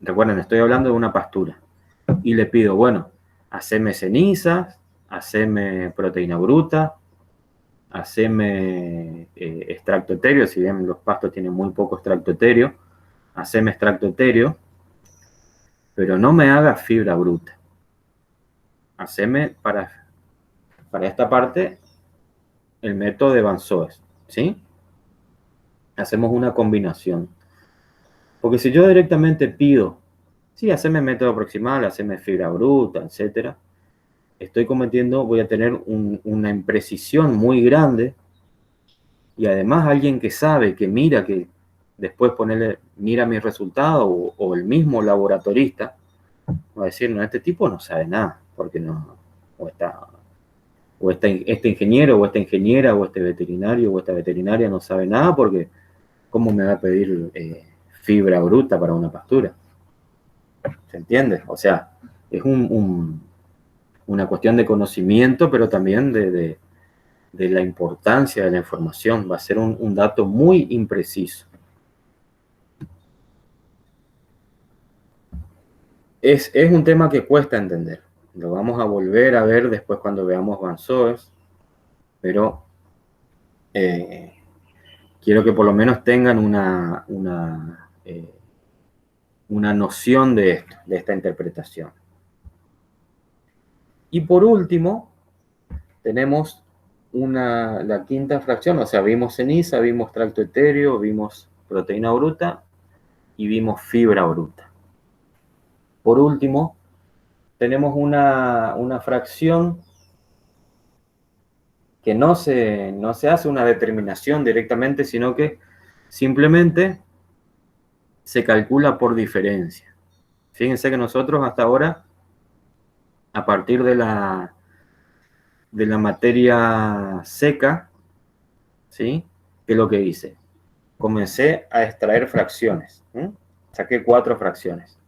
[SPEAKER 1] Recuerden, estoy hablando de una pastura. Y le pido, bueno, haceme cenizas, haceme proteína bruta, haceme extracto etéreo, si bien los pastos tienen muy poco extracto etéreo, haceme extracto etéreo, pero no me haga fibra bruta. Haceme para esta parte el método de Van Soest, ¿sí? Hacemos una combinación. Porque si yo directamente pido, sí, haceme método proximal, haceme fibra bruta, etcétera, estoy cometiendo, voy a tener una imprecisión muy grande y además alguien que sabe, que mira, que después mira mis resultados o el mismo laboratorista va a decir, no, este tipo no sabe nada, porque no, este ingeniero o esta ingeniera o este veterinario o esta veterinaria no sabe nada porque ¿cómo me va a pedir fibra bruta para una pastura? ¿Se entiende? O sea, es una cuestión de conocimiento, pero también de la importancia de la información. Va a ser un dato muy impreciso. Es un tema que cuesta entender. Lo vamos a volver a ver después cuando veamos Vansoes, pero quiero que por lo menos tengan una noción de esto, de esta interpretación. Y por último, tenemos la quinta fracción, o sea, vimos ceniza, vimos tracto etéreo, vimos proteína bruta y vimos fibra bruta. Por último, tenemos una fracción que no se hace una determinación directamente, sino que simplemente se calcula por diferencia. Fíjense que nosotros hasta ahora, a partir de la materia seca, ¿sí? ¿Qué es lo que hice? Comencé a extraer fracciones. Saqué 4 fracciones.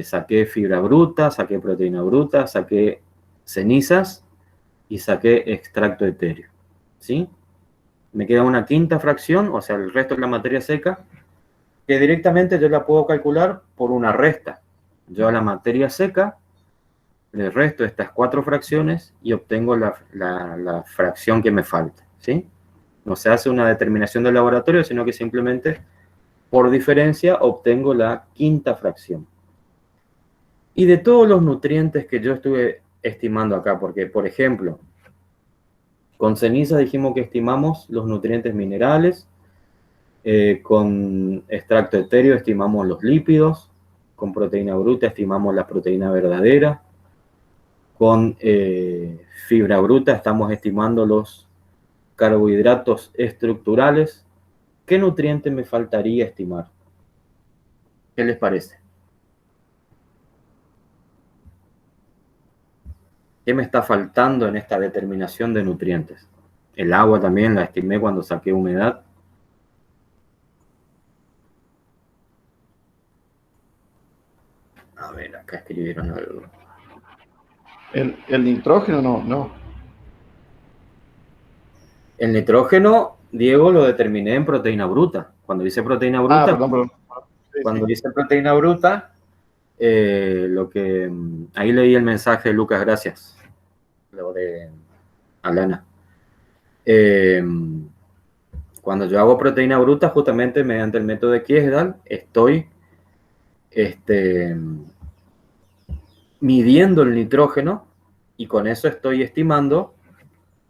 [SPEAKER 1] Saqué fibra bruta, saqué proteína bruta, saqué cenizas y saqué extracto etéreo. ¿Sí? Me queda una quinta fracción, o sea, el resto de la materia seca, que directamente yo la puedo calcular por una resta. Yo a la materia seca le resto estas 4 fracciones y obtengo la fracción que me falta. ¿Sí? No se hace una determinación del laboratorio, sino que simplemente por diferencia obtengo la quinta fracción. Y de todos los nutrientes que yo estuve estimando acá, porque por ejemplo, con ceniza dijimos que estimamos los nutrientes minerales, con extracto etéreo estimamos los lípidos, con proteína bruta estimamos la proteína verdadera, con fibra bruta estamos estimando los carbohidratos estructurales. ¿Qué nutriente me faltaría estimar? ¿Qué les parece? ¿Qué me está faltando en esta determinación de nutrientes? El agua también la estimé cuando saqué humedad. A ver, acá escribieron algo.
[SPEAKER 2] El nitrógeno no.
[SPEAKER 1] El nitrógeno, Diego, lo determiné en proteína bruta. Cuando dice proteína bruta,
[SPEAKER 2] perdón. Sí,
[SPEAKER 1] cuando dice proteína bruta, ahí leí el mensaje de Lucas, gracias. Lo de Alana. Cuando yo hago proteína bruta, justamente mediante el método de Kiesdal, estoy midiendo el nitrógeno y con eso estoy estimando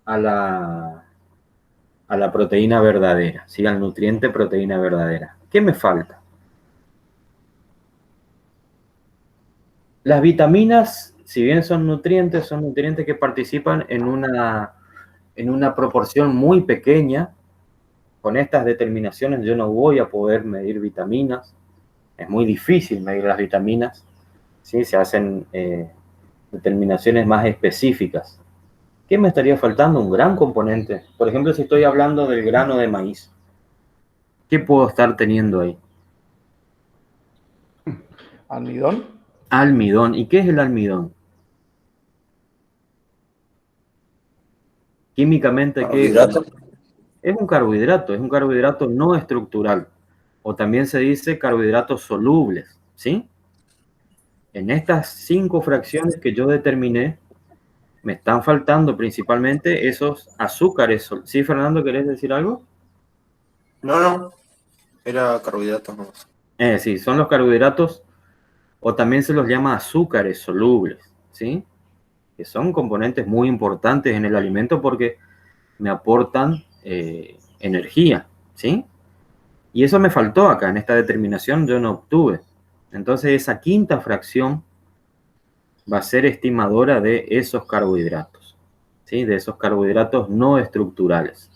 [SPEAKER 1] a la proteína verdadera, ¿sí? Al nutriente proteína verdadera. ¿Qué me falta? Las vitaminas, si bien son nutrientes que participan en una proporción muy pequeña. Con estas determinaciones yo no voy a poder medir vitaminas. Es muy difícil medir las vitaminas, ¿sí? Se hacen determinaciones más específicas. ¿Qué me estaría faltando? Un gran componente. Por ejemplo, si estoy hablando del grano de maíz, ¿qué puedo estar teniendo ahí?
[SPEAKER 2] ¿Almidón?
[SPEAKER 1] Almidón. ¿Y qué es el almidón? Químicamente, ¿qué es? Es un carbohidrato no estructural. O también se dice carbohidratos solubles, ¿sí? En estas 5 fracciones que yo determiné, me están faltando principalmente esos azúcares. ¿Sí, Fernando, querés decir algo?
[SPEAKER 3] No. Era carbohidratos nomás.
[SPEAKER 1] Sí, son los carbohidratos, o también se los llama azúcares solubles, ¿sí? Que son componentes muy importantes en el alimento porque me aportan energía, ¿sí? Y eso me faltó acá, en esta determinación yo no obtuve. Entonces esa quinta fracción va a ser estimadora de esos carbohidratos, ¿sí? De esos carbohidratos no estructurales.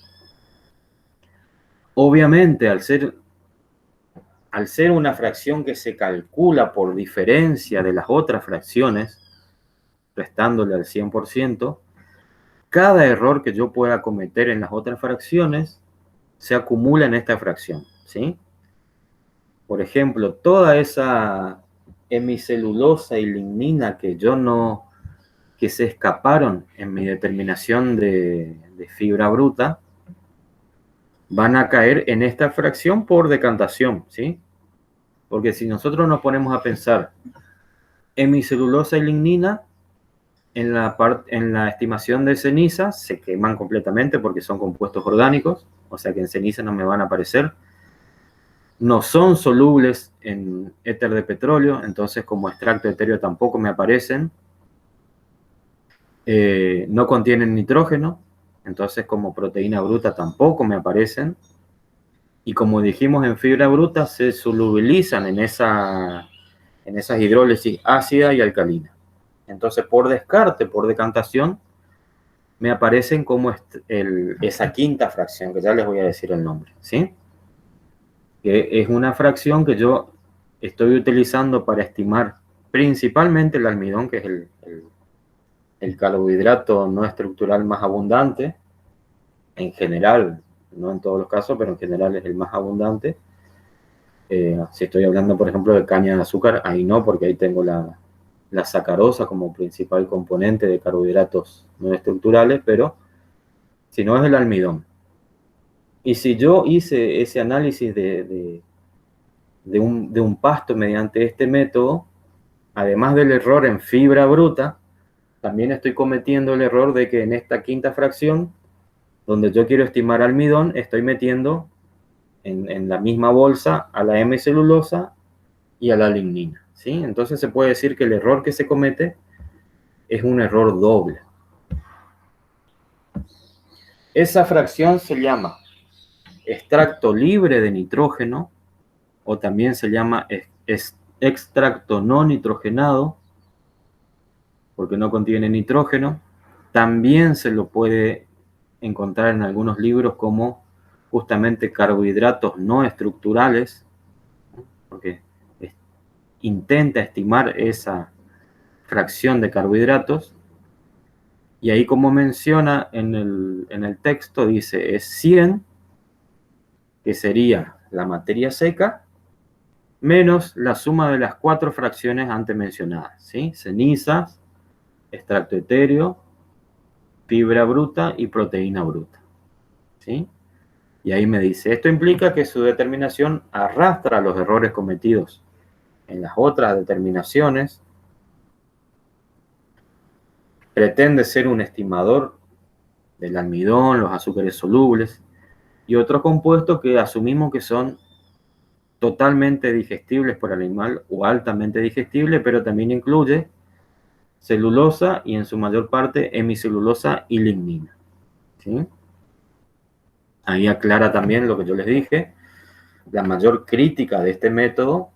[SPEAKER 1] Obviamente, al ser una fracción que se calcula por diferencia de las otras fracciones, restándole al 100%, cada error que yo pueda cometer en las otras fracciones se acumula en esta fracción, ¿sí? Por ejemplo, toda esa hemicelulosa y lignina que se escaparon en mi determinación de fibra bruta, van a caer en esta fracción por decantación, ¿sí? Porque si nosotros nos ponemos a pensar hemicelulosa y lignina, en la estimación de ceniza se queman completamente porque son compuestos orgánicos, o sea que en ceniza no me van a aparecer. No son solubles en éter de petróleo, entonces como extracto etéreo tampoco me aparecen. No contienen nitrógeno, entonces como proteína bruta tampoco me aparecen. Y como dijimos, en fibra bruta se solubilizan en esas hidrólisis ácida y alcalina. Entonces, por descarte, por decantación, me aparecen como esa quinta fracción, que ya les voy a decir el nombre, ¿sí? Que es una fracción que yo estoy utilizando para estimar principalmente el almidón, que es el carbohidrato no estructural más abundante, en general, no en todos los casos, pero en general es el más abundante. Si estoy hablando, por ejemplo, de caña de azúcar, ahí no, porque ahí tengo la sacarosa como principal componente de carbohidratos no estructurales, pero si no es el almidón. Y si yo hice ese análisis de un pasto mediante este método, además del error en fibra bruta, también estoy cometiendo el error de que en esta quinta fracción, donde yo quiero estimar almidón, estoy metiendo en la misma bolsa a la hemicelulosa y a la lignina, ¿sí? Entonces se puede decir que el error que se comete es un error doble. Esa fracción se llama extracto libre de nitrógeno, o también se llama extracto no nitrogenado, porque no contiene nitrógeno. También se lo puede encontrar en algunos libros como justamente carbohidratos no estructurales, porque intenta estimar esa fracción de carbohidratos. Y ahí, como menciona en el texto, dice es 100, que sería la materia seca, menos la suma de las 4 fracciones antes mencionadas, ¿sí? Cenizas, extracto etéreo, fibra bruta y proteína bruta, ¿sí? Y ahí me dice, esto implica que su determinación arrastra los errores cometidos en las otras determinaciones, pretende ser un estimador del almidón, los azúcares solubles y otros compuestos que asumimos que son totalmente digestibles por el animal o altamente digestibles, pero también incluye celulosa y en su mayor parte hemicelulosa y lignina, ¿sí? Ahí aclara también lo que yo les dije, la mayor crítica de este método,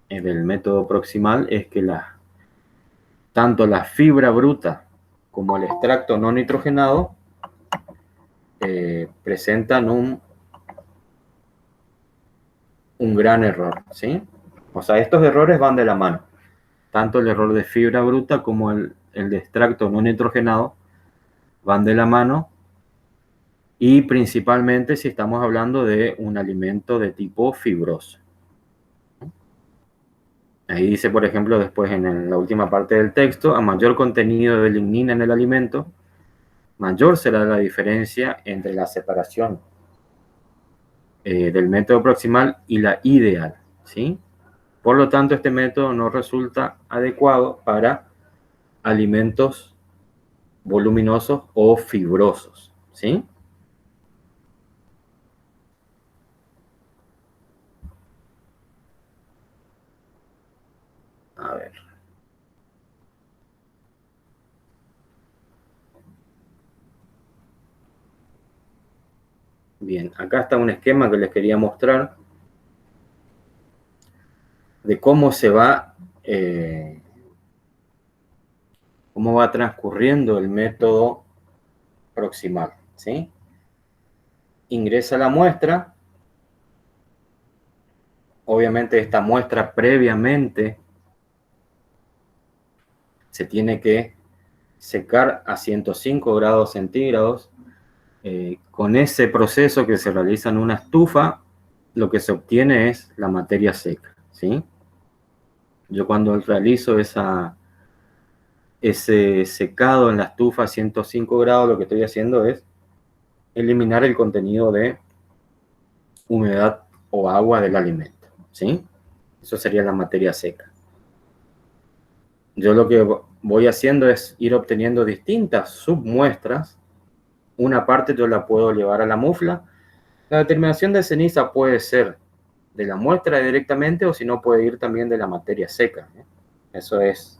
[SPEAKER 1] del método proximal, es que tanto la fibra bruta como el extracto no nitrogenado presentan un gran error, ¿sí? O sea, estos errores van de la mano. Tanto el error de fibra bruta como el de extracto no nitrogenado van de la mano, y principalmente si estamos hablando de un alimento de tipo fibroso. Ahí dice, por ejemplo, después en la última parte del texto, a mayor contenido de lignina en el alimento, mayor será la diferencia entre la separación del método proximal y la ideal, ¿sí? Por lo tanto, este método no resulta adecuado para alimentos voluminosos o fibrosos, ¿sí? A ver. Bien, acá está un esquema que les quería mostrar de cómo va transcurriendo el método proximal, ¿sí? Ingresa la muestra. Obviamente esta muestra previamente se tiene que secar a 105 grados centígrados. Con ese proceso que se realiza en una estufa, lo que se obtiene es la materia seca, ¿sí? Yo cuando realizo ese secado en la estufa a 105 grados, lo que estoy haciendo es eliminar el contenido de humedad o agua del alimento, ¿sí? Eso sería la materia seca. Yo lo que voy haciendo es ir obteniendo distintas submuestras. Una parte yo la puedo llevar a la mufla. La determinación de ceniza puede ser de la muestra directamente o si no puede ir también de la materia seca, ¿eh? Eso es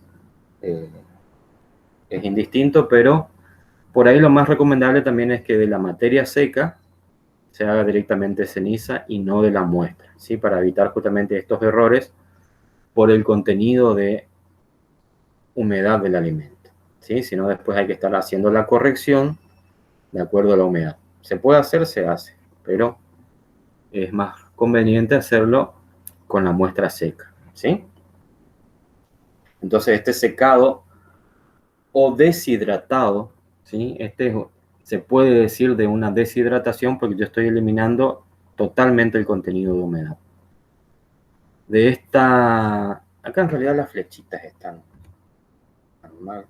[SPEAKER 1] indistinto, pero por ahí lo más recomendable también es que de la materia seca se haga directamente ceniza y no de la muestra, ¿sí? Para evitar justamente estos errores por el contenido de humedad del alimento, ¿sí? Si no, después hay que estar haciendo la corrección de acuerdo a la humedad. Se puede hacer, se hace, pero es más conveniente hacerlo con la muestra seca, ¿sí? Entonces, este secado o deshidratado, ¿sí? Se puede decir de una deshidratación porque yo estoy eliminando totalmente el contenido de humedad. De esta, acá en realidad las flechitas están mal.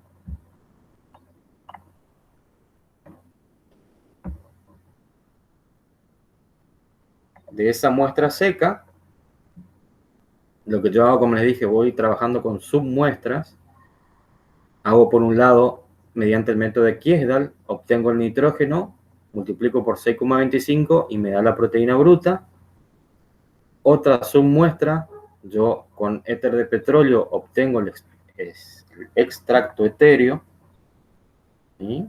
[SPEAKER 1] De esa muestra seca, lo que yo hago, como les dije, voy trabajando con submuestras. Hago por un lado, mediante el método de Kiesdal, obtengo el nitrógeno, multiplico por 6,25 y me da la proteína bruta. Otra submuestra, yo con éter de petróleo obtengo el extracto etéreo, ¿sí?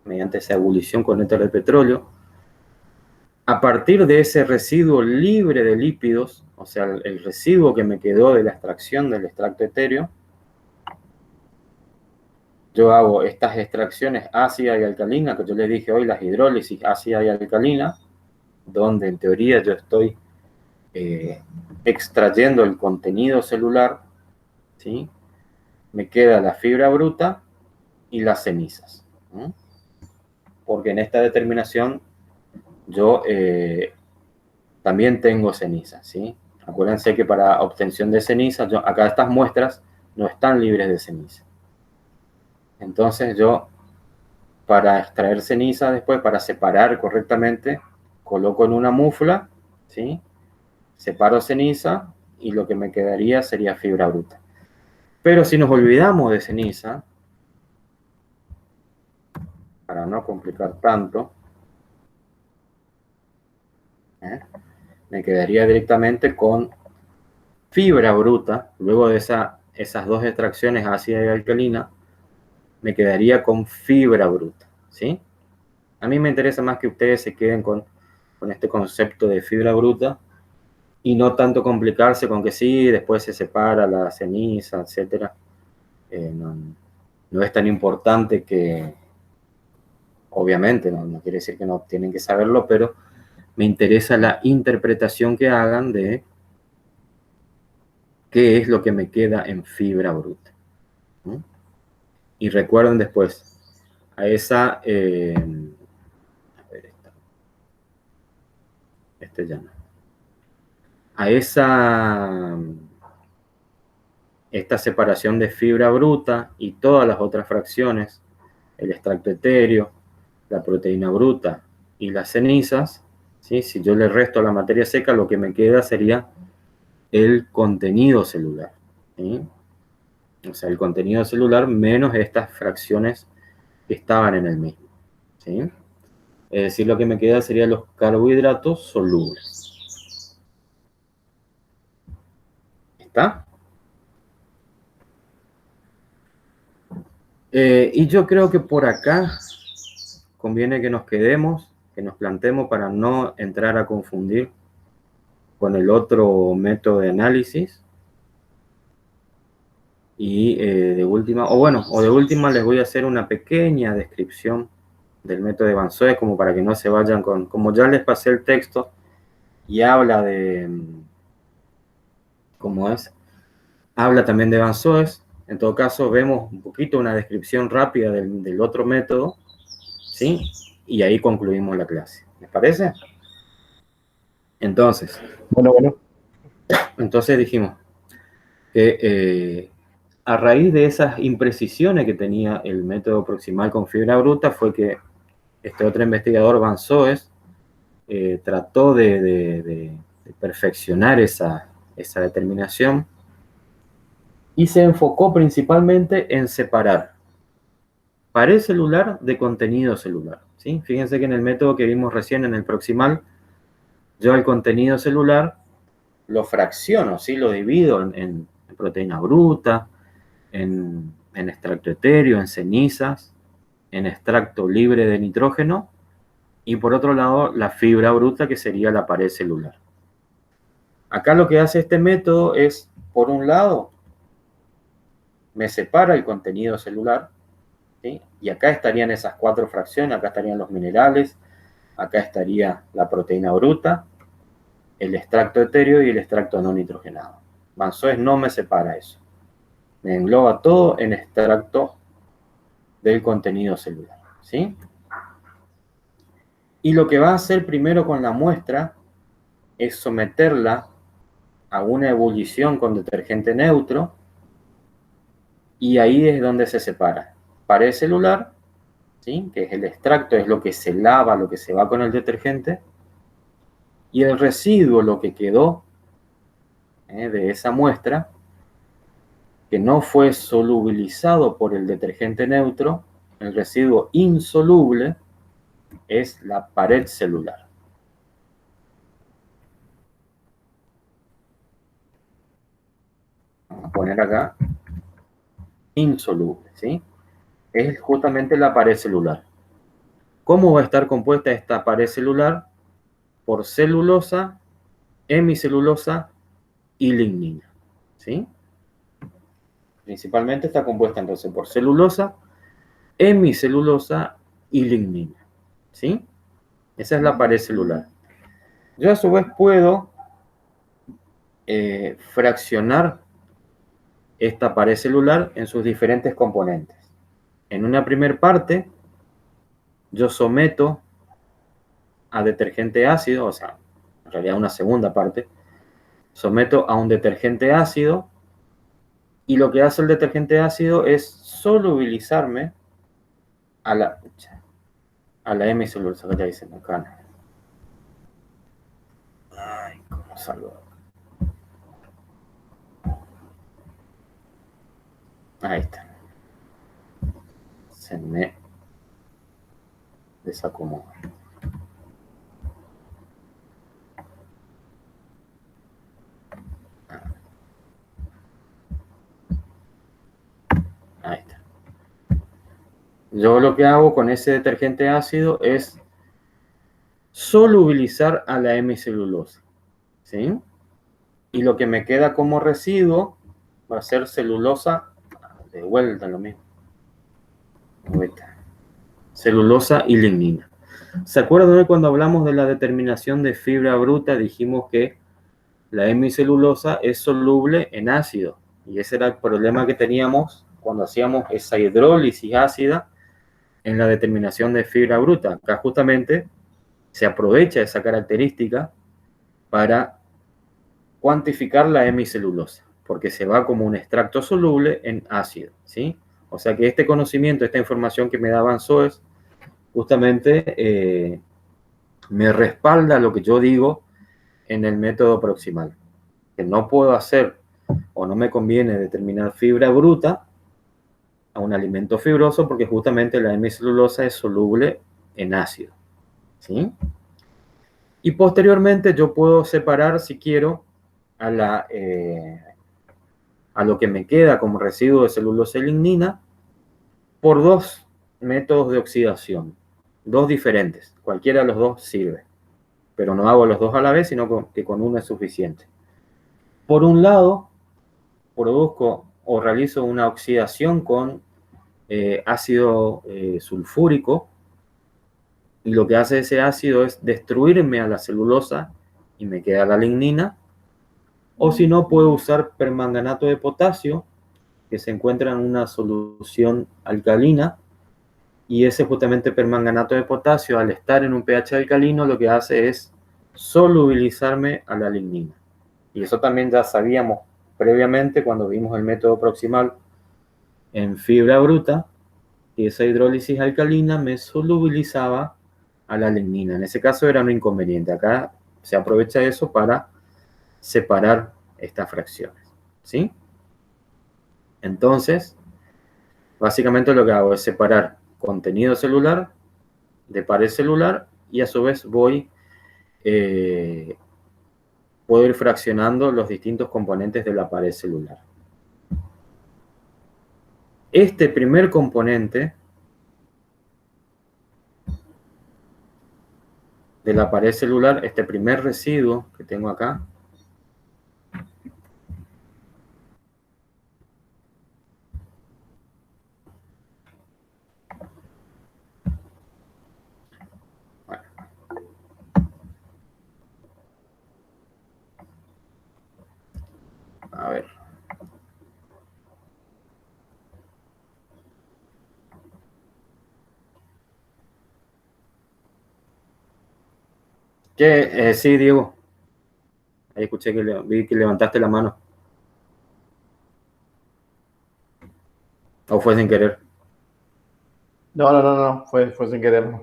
[SPEAKER 1] Mediante esa ebullición con éter de petróleo. A partir de ese residuo libre de lípidos, o sea, el residuo que me quedó de la extracción del extracto etéreo, yo hago estas extracciones ácida y alcalina, que yo les dije hoy, las hidrólisis ácida y alcalina, donde en teoría yo estoy extrayendo el contenido celular, ¿sí? Me queda la fibra bruta y las cenizas, ¿no? Porque en esta determinación yo también tengo cenizas, ¿sí? Acuérdense que para obtención de cenizas, acá estas muestras no están libres de ceniza. Entonces yo, para extraer ceniza después, para separar correctamente, coloco en una mufla, ¿sí? Separo ceniza y lo que me quedaría sería fibra bruta. Pero si nos olvidamos de ceniza, para no complicar tanto, me quedaría directamente con fibra bruta. Luego de esas dos extracciones ácida y alcalina, me quedaría con fibra bruta, ¿sí? A mí me interesa más que ustedes se queden con este concepto de fibra bruta y no tanto complicarse con que sí, después se separa la ceniza, etc. No es tan importante que, obviamente, no quiere decir que no tienen que saberlo, pero me interesa la interpretación que hagan de qué es lo que me queda en fibra bruta, ¿no? Y recuerden después, a esa... a ver, ya no. A esta separación de fibra bruta y todas las otras fracciones, el extracto etéreo, la proteína bruta y las cenizas, ¿sí? Si yo le resto la materia seca, lo que me queda sería el contenido celular, ¿sí? O sea, el contenido celular menos estas fracciones que estaban en el mismo, ¿sí? Es decir, lo que me queda serían los carbohidratos solubles. ¿Está? Y yo creo que por acá conviene que nos quedemos, que nos planteemos para no entrar a confundir con el otro método de análisis. Y de última les voy a hacer una pequeña descripción del método de Van Soest, como para que no se vayan con, como ya les pasé el texto y habla de, habla también de Van Soest. En todo caso, vemos un poquito una descripción rápida del otro método, ¿sí? Y ahí concluimos la clase. ¿Les parece? Entonces, entonces dijimos que a raíz de esas imprecisiones que tenía el método proximal con fibra bruta fue que este otro investigador, Van Soest, trató de perfeccionar esa esa determinación y se enfocó principalmente en separar pared celular de contenido celular, ¿sí? Fíjense que en el método que vimos recién en el proximal, yo el contenido celular lo fracciono, ¿sí? Lo divido en proteína bruta, en extracto etéreo, en cenizas, en extracto libre de nitrógeno y por otro lado la fibra bruta que sería la pared celular. Acá lo que hace este método es, por un lado, me separa el contenido celular, ¿sí? Y acá estarían esas 4 fracciones, acá estarían los minerales, acá estaría la proteína bruta, el extracto etéreo y el extracto no nitrogenado. Mansoes no me separa eso. Me engloba todo en extracto del contenido celular, ¿sí? Y lo que va a hacer primero con la muestra es someterla a una ebullición con detergente neutro y ahí es donde se separa. Pared celular, ¿sí? Que es el extracto, es lo que se lava, lo que se va con el detergente, y el residuo, lo que quedó de esa muestra, que no fue solubilizado por el detergente neutro, el residuo insoluble es la pared celular. Vamos a poner acá insoluble, ¿sí? Es justamente la pared celular. ¿Cómo va a estar compuesta esta pared celular? Por celulosa, hemicelulosa y lignina, ¿sí? Principalmente está compuesta entonces por celulosa, hemicelulosa y lignina, ¿sí? Esa es la pared celular. Yo a su vez puedo fraccionar esta pared celular en sus diferentes componentes. En una primera parte, yo someto a detergente ácido, o sea, en realidad una segunda parte, someto a un detergente ácido y lo que hace el detergente ácido es solubilizarme a la hemicelulosa, que ya dicen acá. Ay, cómo salgo. Ahí está. Se me desacomoda. Ahí está. Yo lo que hago con ese detergente ácido es solubilizar a la hemicelulosa, ¿sí? Y lo que me queda como residuo va a ser celulosa, de vuelta lo mismo. Celulosa y lignina. ¿Se acuerdan de cuando hablamos de la determinación de fibra bruta? Dijimos que la hemicelulosa es soluble en ácido. Y ese era el problema que teníamos cuando hacíamos esa hidrólisis ácida en la determinación de fibra bruta. Acá justamente se aprovecha esa característica para cuantificar la hemicelulosa, porque se va como un extracto soluble en ácido, ¿sí? O sea que este conocimiento, esta información que me da Mansoes, justamente me respalda lo que yo digo en el método proximal, que no puedo hacer o no me conviene determinar fibra bruta a un alimento fibroso porque justamente la hemicelulosa es soluble en ácido, ¿sí? Y posteriormente yo puedo separar, si quiero, a lo que me queda como residuo de celulosa y lignina por 2 métodos de oxidación, 2 diferentes. Cualquiera de los 2 sirve, pero no hago los 2 a la vez, sino que con uno es suficiente. Por un lado, produzco o realizo una oxidación con ácido sulfúrico, y lo que hace ese ácido es destruirme a la celulosa y me queda la lignina. O si no, puedo usar permanganato de potasio, que se encuentra en una solución alcalina, y ese justamente permanganato de potasio, al estar en un pH alcalino, lo que hace es solubilizarme a la lignina. Y eso también ya sabíamos previamente cuando vimos el método proximal en fibra bruta, que esa hidrólisis alcalina me solubilizaba a la lignina. En ese caso era un inconveniente. Acá se aprovecha eso para separar estas fracciones, ¿sí? Entonces, básicamente lo que hago es separar contenido celular de pared celular y a su vez puedo ir fraccionando los distintos componentes de la pared celular. Este primer componente de la pared celular, este primer residuo que tengo acá, bueno, a ver. Sí, Diego. Ahí escuché vi que levantaste la mano. ¿O fue sin querer?
[SPEAKER 2] No, fue sin querer.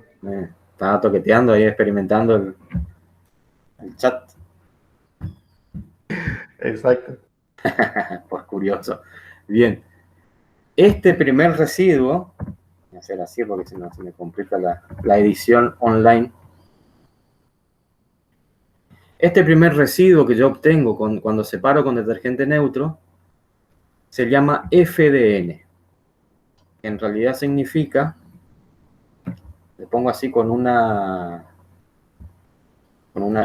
[SPEAKER 1] Estaba toqueteando ahí, experimentando el chat.
[SPEAKER 2] Exacto.
[SPEAKER 1] Pues curioso. Bien. Este primer residuo, voy a hacer así porque si no se me complica la edición online. Este primer residuo que yo obtengo cuando separo con detergente neutro se llama FDN. En realidad significa, le pongo así con una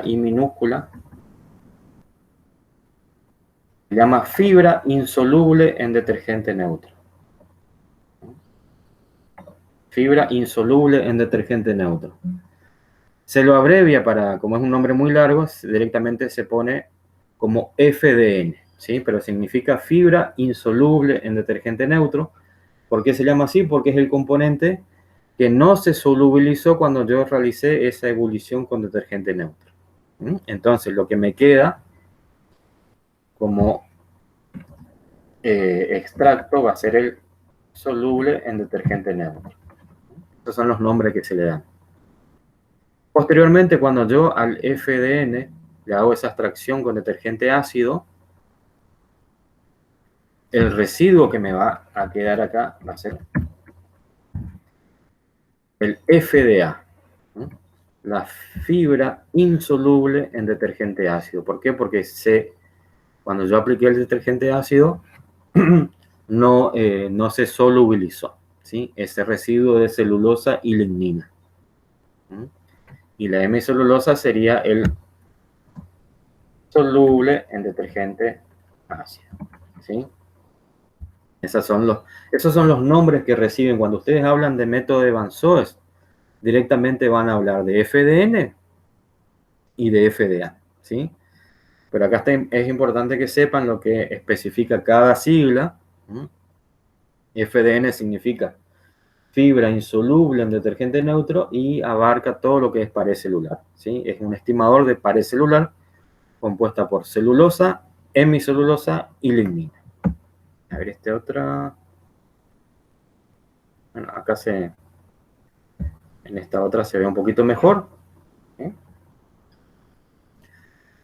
[SPEAKER 1] I minúscula, se llama fibra insoluble en detergente neutro. Fibra insoluble en detergente neutro. Se lo abrevia como es un nombre muy largo, directamente se pone como FDN, ¿sí? Pero significa fibra insoluble en detergente neutro. ¿Por qué se llama así? Porque es el componente que no se solubilizó cuando yo realicé esa ebullición con detergente neutro. Entonces, lo que me queda como extracto va a ser el soluble en detergente neutro. Estos son los nombres que se le dan. Posteriormente, cuando yo al FDN le hago esa extracción con detergente ácido, el residuo que me va a quedar acá va a ser el FDA, la fibra insoluble en detergente ácido. ¿Por qué? Porque cuando yo apliqué el detergente ácido, no se solubilizó, ¿sí? Ese residuo de celulosa y lignina. Y la hemicelulosa sería el soluble en detergente ácido, ¿sí? Esos son los nombres que reciben. Cuando ustedes hablan de método de Van Soest, directamente van a hablar de FDN y de FDA, ¿sí? Pero acá es importante que sepan lo que especifica cada sigla. FDN significa fibra insoluble en detergente neutro y abarca todo lo que es pared celular, ¿sí? Es un estimador de pared celular compuesta por celulosa, hemicelulosa y lignina. A ver, otra. Bueno, acá en esta otra se ve un poquito mejor.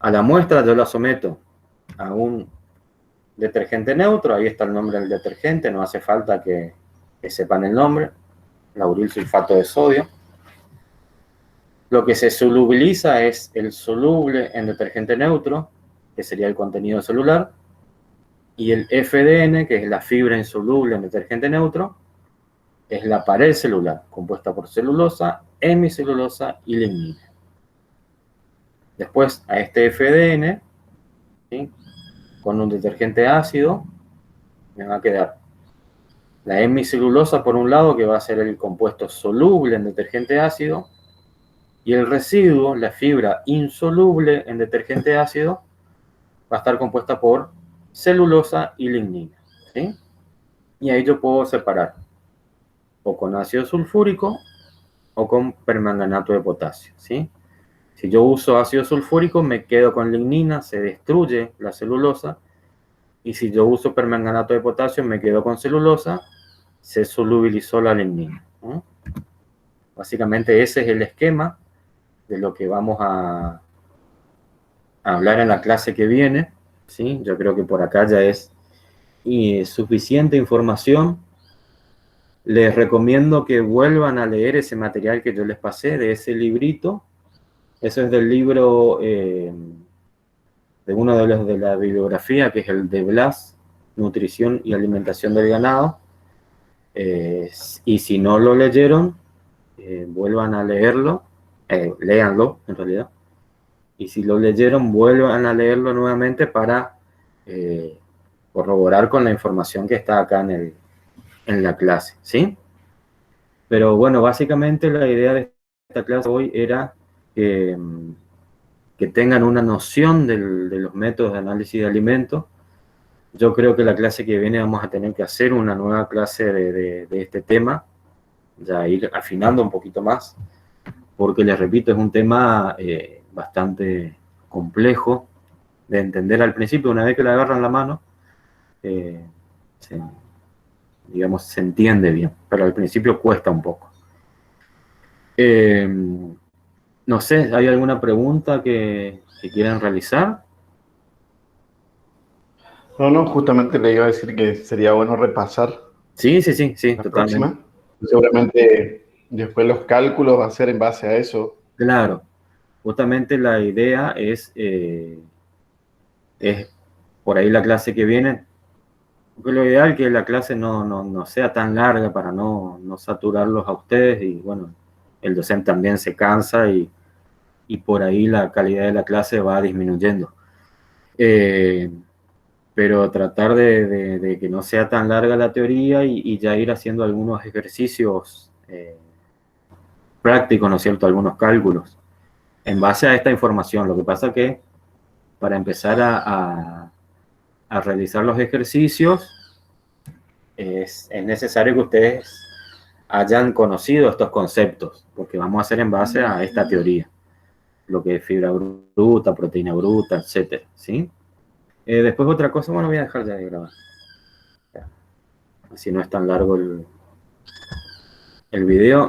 [SPEAKER 1] A la muestra yo la someto a un detergente neutro, ahí está el nombre del detergente, no hace falta que sepan el nombre, lauril sulfato de sodio. Lo que se solubiliza es el soluble en detergente neutro, que sería el contenido celular, y el FDN, que es la fibra insoluble en detergente neutro, es la pared celular, compuesta por celulosa, hemicelulosa y lignina. Después, a este FDN, ¿sí?, con un detergente ácido, me va a quedar la hemicelulosa por un lado, que va a ser el compuesto soluble en detergente ácido, y el residuo, la fibra insoluble en detergente ácido, va a estar compuesta por celulosa y lignina, ¿sí? Y ahí yo puedo separar o con ácido sulfúrico o con permanganato de potasio, ¿sí? Si yo uso ácido sulfúrico, me quedo con lignina, se destruye la celulosa, y si yo uso permanganato de potasio, me quedo con celulosa, se solubilizó la lignina, ¿no? Básicamente ese es el esquema de lo que vamos a hablar en la clase que viene. ¿sí? Yo creo que por acá ya es suficiente información. Les recomiendo que vuelvan a leer ese material que yo les pasé, de ese librito. Eso es del libro de uno de los de la bibliografía, que es el de Blas, Nutrición y Alimentación del Ganado. Y si no lo leyeron, vuelvan a leerlo, léanlo en realidad. Y si lo leyeron, vuelvan a leerlo nuevamente para corroborar con la información que está acá en la clase, ¿sí? Pero bueno, básicamente la idea de esta clase hoy era que tengan una noción de los métodos de análisis de alimentos. Yo creo que la clase que viene vamos a tener que hacer una nueva clase de este tema, ya ir afinando un poquito más, porque les repito, es un tema bastante complejo de entender al principio. Una vez que le agarran la mano, digamos, se entiende bien, pero al principio cuesta un poco. No sé, ¿hay alguna pregunta que quieran realizar?
[SPEAKER 2] No, justamente le iba a decir que sería bueno repasar
[SPEAKER 1] Sí,
[SPEAKER 2] la
[SPEAKER 1] totalmente.
[SPEAKER 2] próxima. Seguramente después los cálculos va a ser en base a eso.
[SPEAKER 1] Claro, justamente la idea es por ahí la clase que viene, porque lo ideal es que la clase no sea tan larga para no saturarlos a ustedes, y bueno, el docente también se cansa y por ahí la calidad de la clase va disminuyendo. Pero tratar de que no sea tan larga la teoría y ya ir haciendo algunos ejercicios prácticos, ¿no es cierto? Algunos cálculos en base a esta información. Lo que pasa que para empezar a realizar los ejercicios es necesario que ustedes hayan conocido estos conceptos, porque vamos a hacer en base a esta teoría, lo que es fibra bruta, proteína bruta, etcétera, ¿sí? Después otra cosa, bueno, voy a dejar ya de grabar. Así no es tan largo el video.